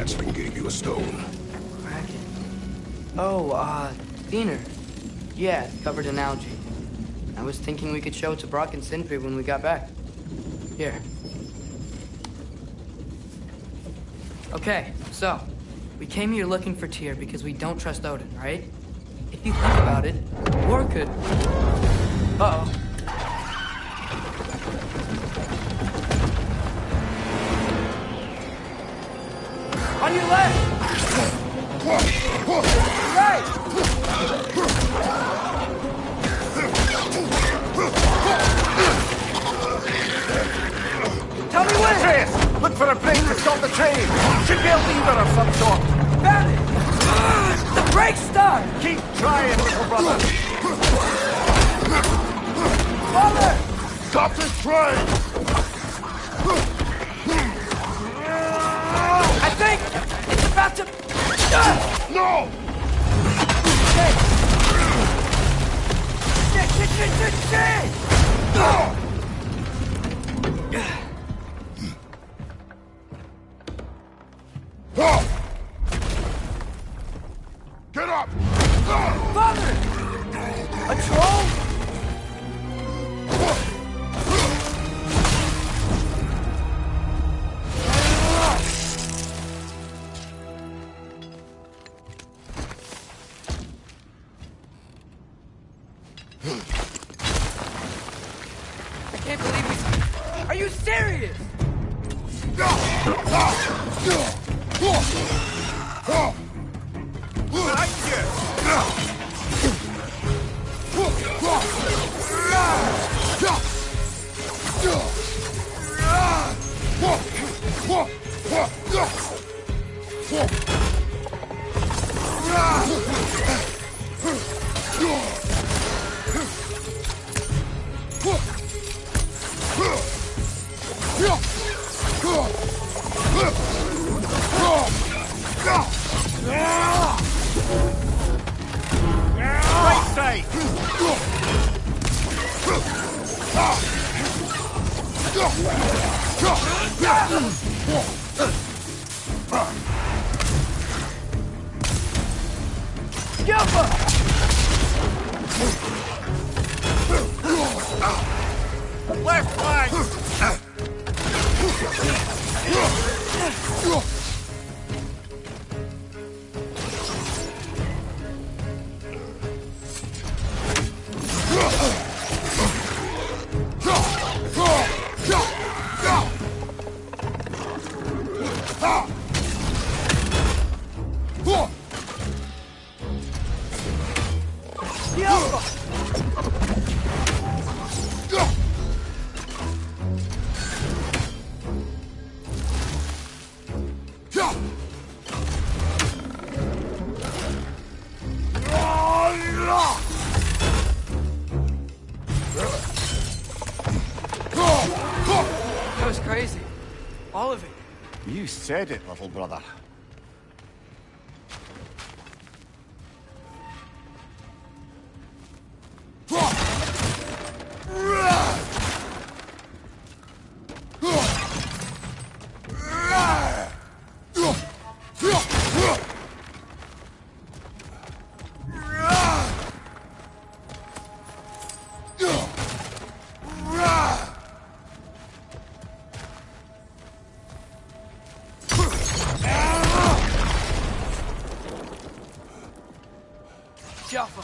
Hatchling gave you a stone. Kraken. Oh, thinner. Yeah, covered in algae. I was thinking we could show it to Brock and Sindri when we got back. Here. Okay, so, we came here looking for Tyr because we don't trust Odin, right? If you think about it, war could... Uh-oh. On your left! Right! Tell me when! Trace! Look for a brake to stop the train! Should be a lever of some sort! Found it! The brake's stuck! Keep trying, little brother! Father! Stop this train! I think it's about to... No! Shit! Get up! Father! A troll? I can't believe we... Are you serious? Right side! Left flank! That was crazy. All of it. You said it, little brother. Jaffa.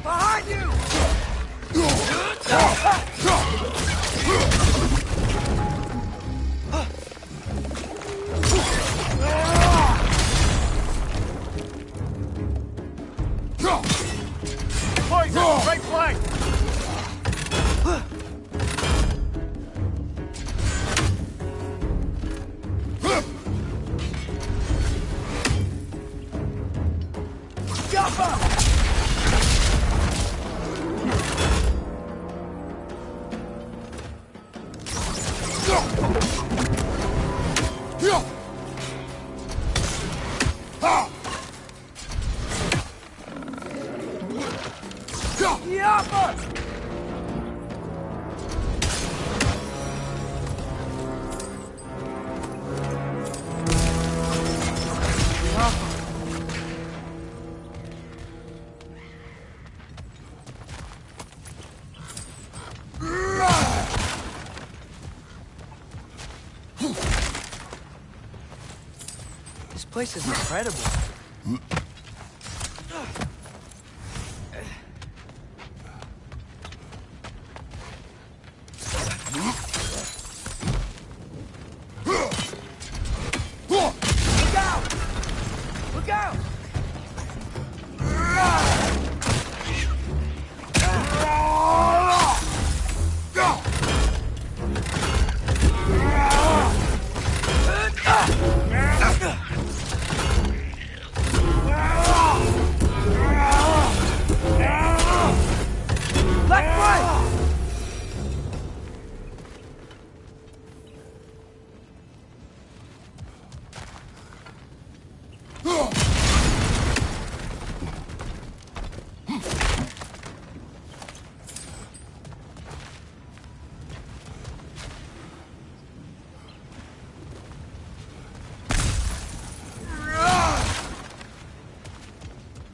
Behind you! Poison! Right flank! This place is incredible. Look out! Look out! Left right!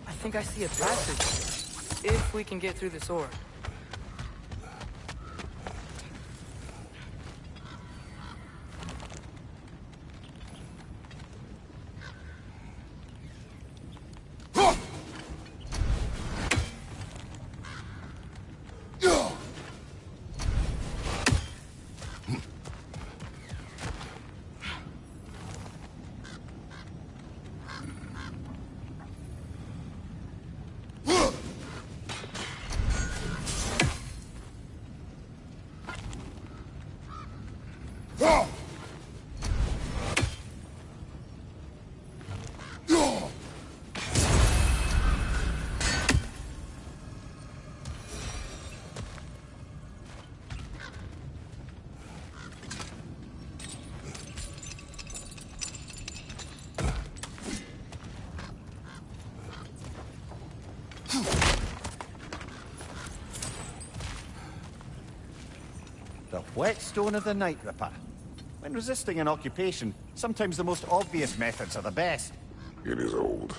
I think I see a passage. If we can get through this ore. Whetstone of the Night Ripper. When resisting an occupation, sometimes the most obvious methods are the best. It is old.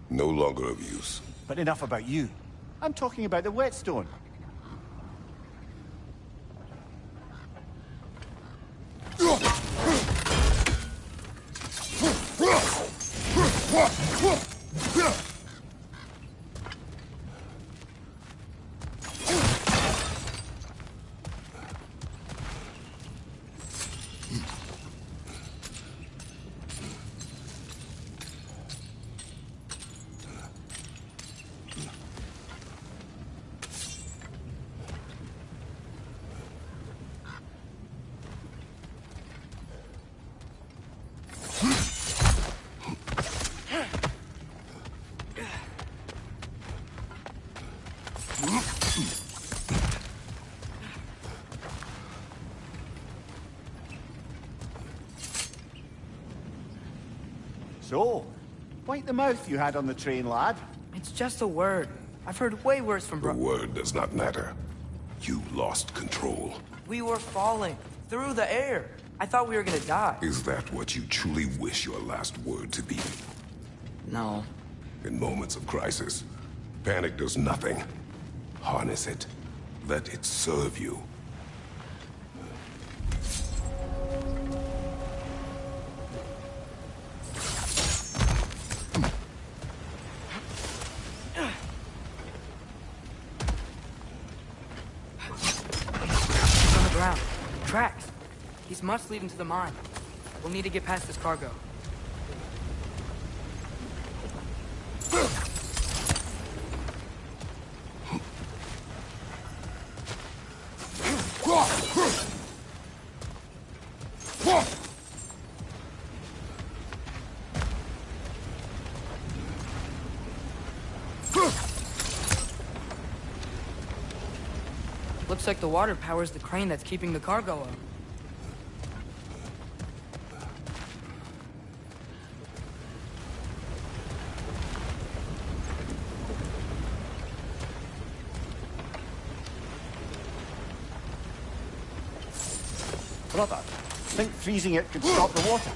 No longer of use. But enough about you. I'm talking about the Whetstone. So, wipe the mouth you had on the train, lad. It's just a word. I've heard way worse from The word does not matter. You lost control. We were falling through the air. I thought we were gonna die. Is that what you truly wish your last word to be? No. In moments of crisis, panic does nothing. Harness it. Let it serve you. On the ground. Tracks. These must lead into the mine. We'll need to get past this cargo. Looks like the water powers the crane that's keeping the cargo up. Brother, think freezing it could stop the water?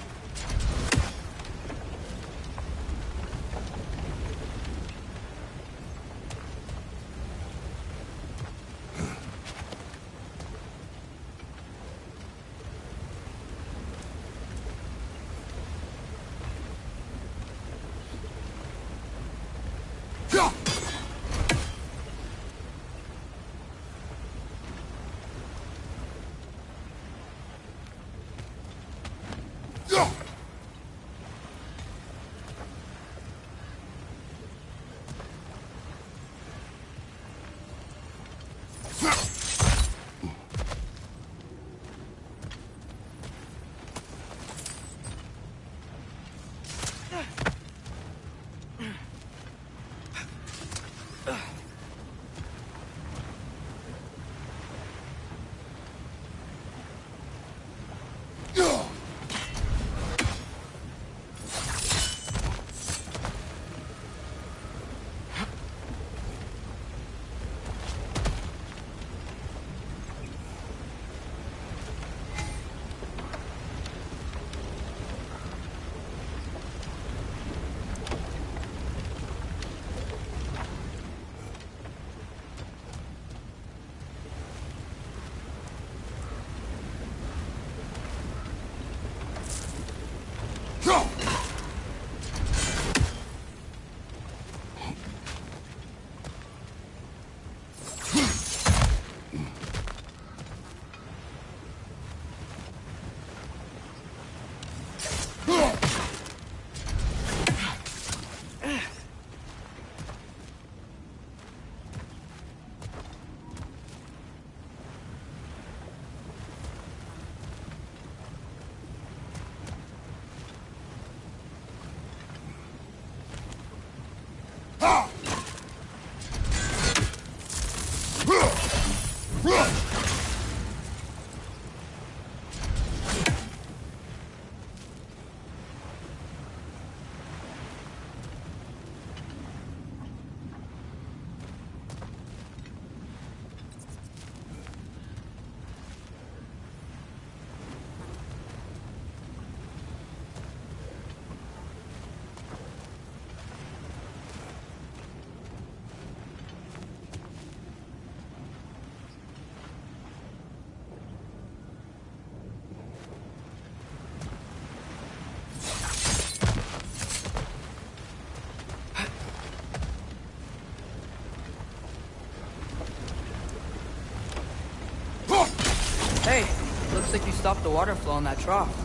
Looks like you stopped the water flow in that trough.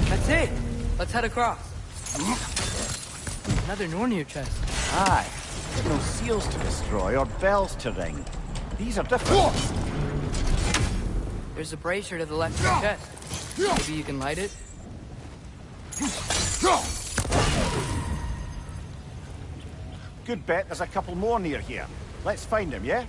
That's it! Let's head across. Another Nornir chest. Aye. But no seals to destroy or bells to ring. These are different. There's a brazier to the left of the chest. Maybe you can light it? Good bet there's a couple more near here. Let's find them, yeah?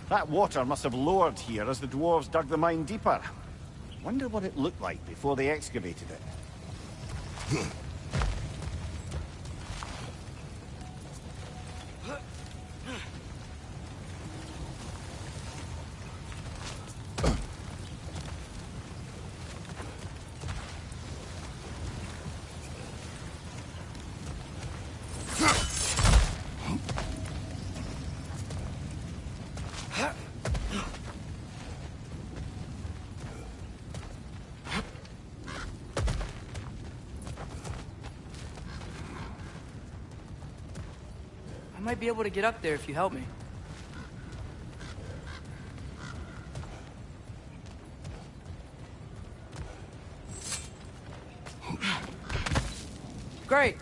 That water must have lowered here as the dwarves dug the mine deeper. Wonder what it looked like before they excavated it. I might be able to get up there if you help me. Great!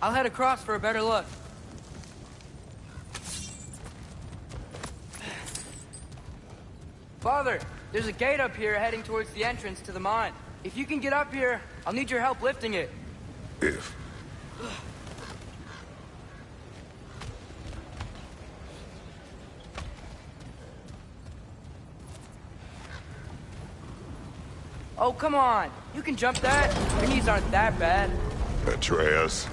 I'll head across for a better look. Father, there's a gate up here heading towards the entrance to the mine. If you can get up here, I'll need your help lifting it. If. Oh, come on. You can jump that. Your knees aren't that bad. Atreus.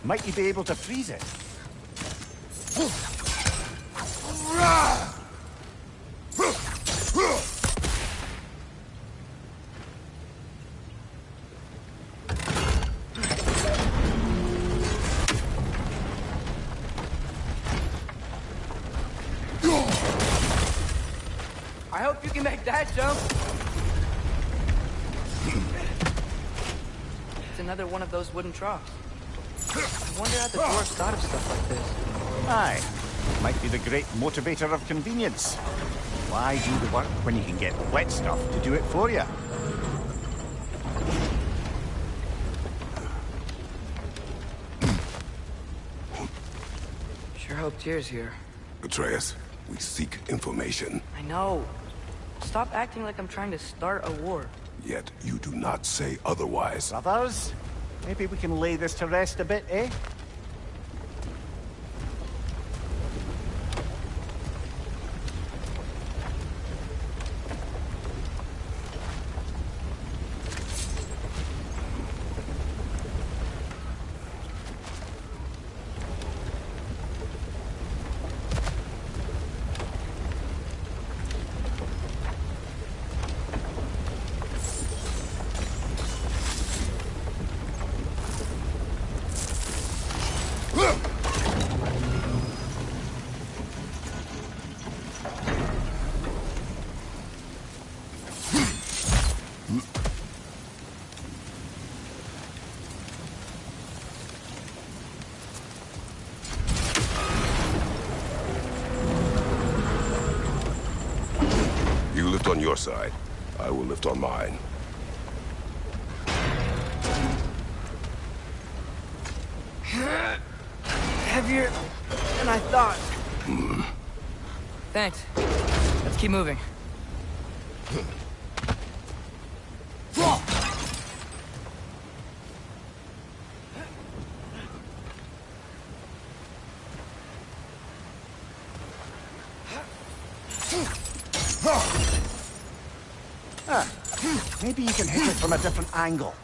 Might you be able to freeze it? I hope you can make that jump. It's another one of those wooden troughs. I wonder how the dwarves thought of stuff like this. Aye. Might be the great motivator of convenience. Why do the work when you can get wet stuff to do it for you? Sure hope Tyr's here. Atreus, we seek information. I know. Stop acting like I'm trying to start a war. Yet you do not say otherwise. Brothers, maybe we can lay this to rest a bit, eh? side. I will lift on mine. Heavier than I thought. Thanks. Let's keep moving. Maybe you can hit it from a different angle.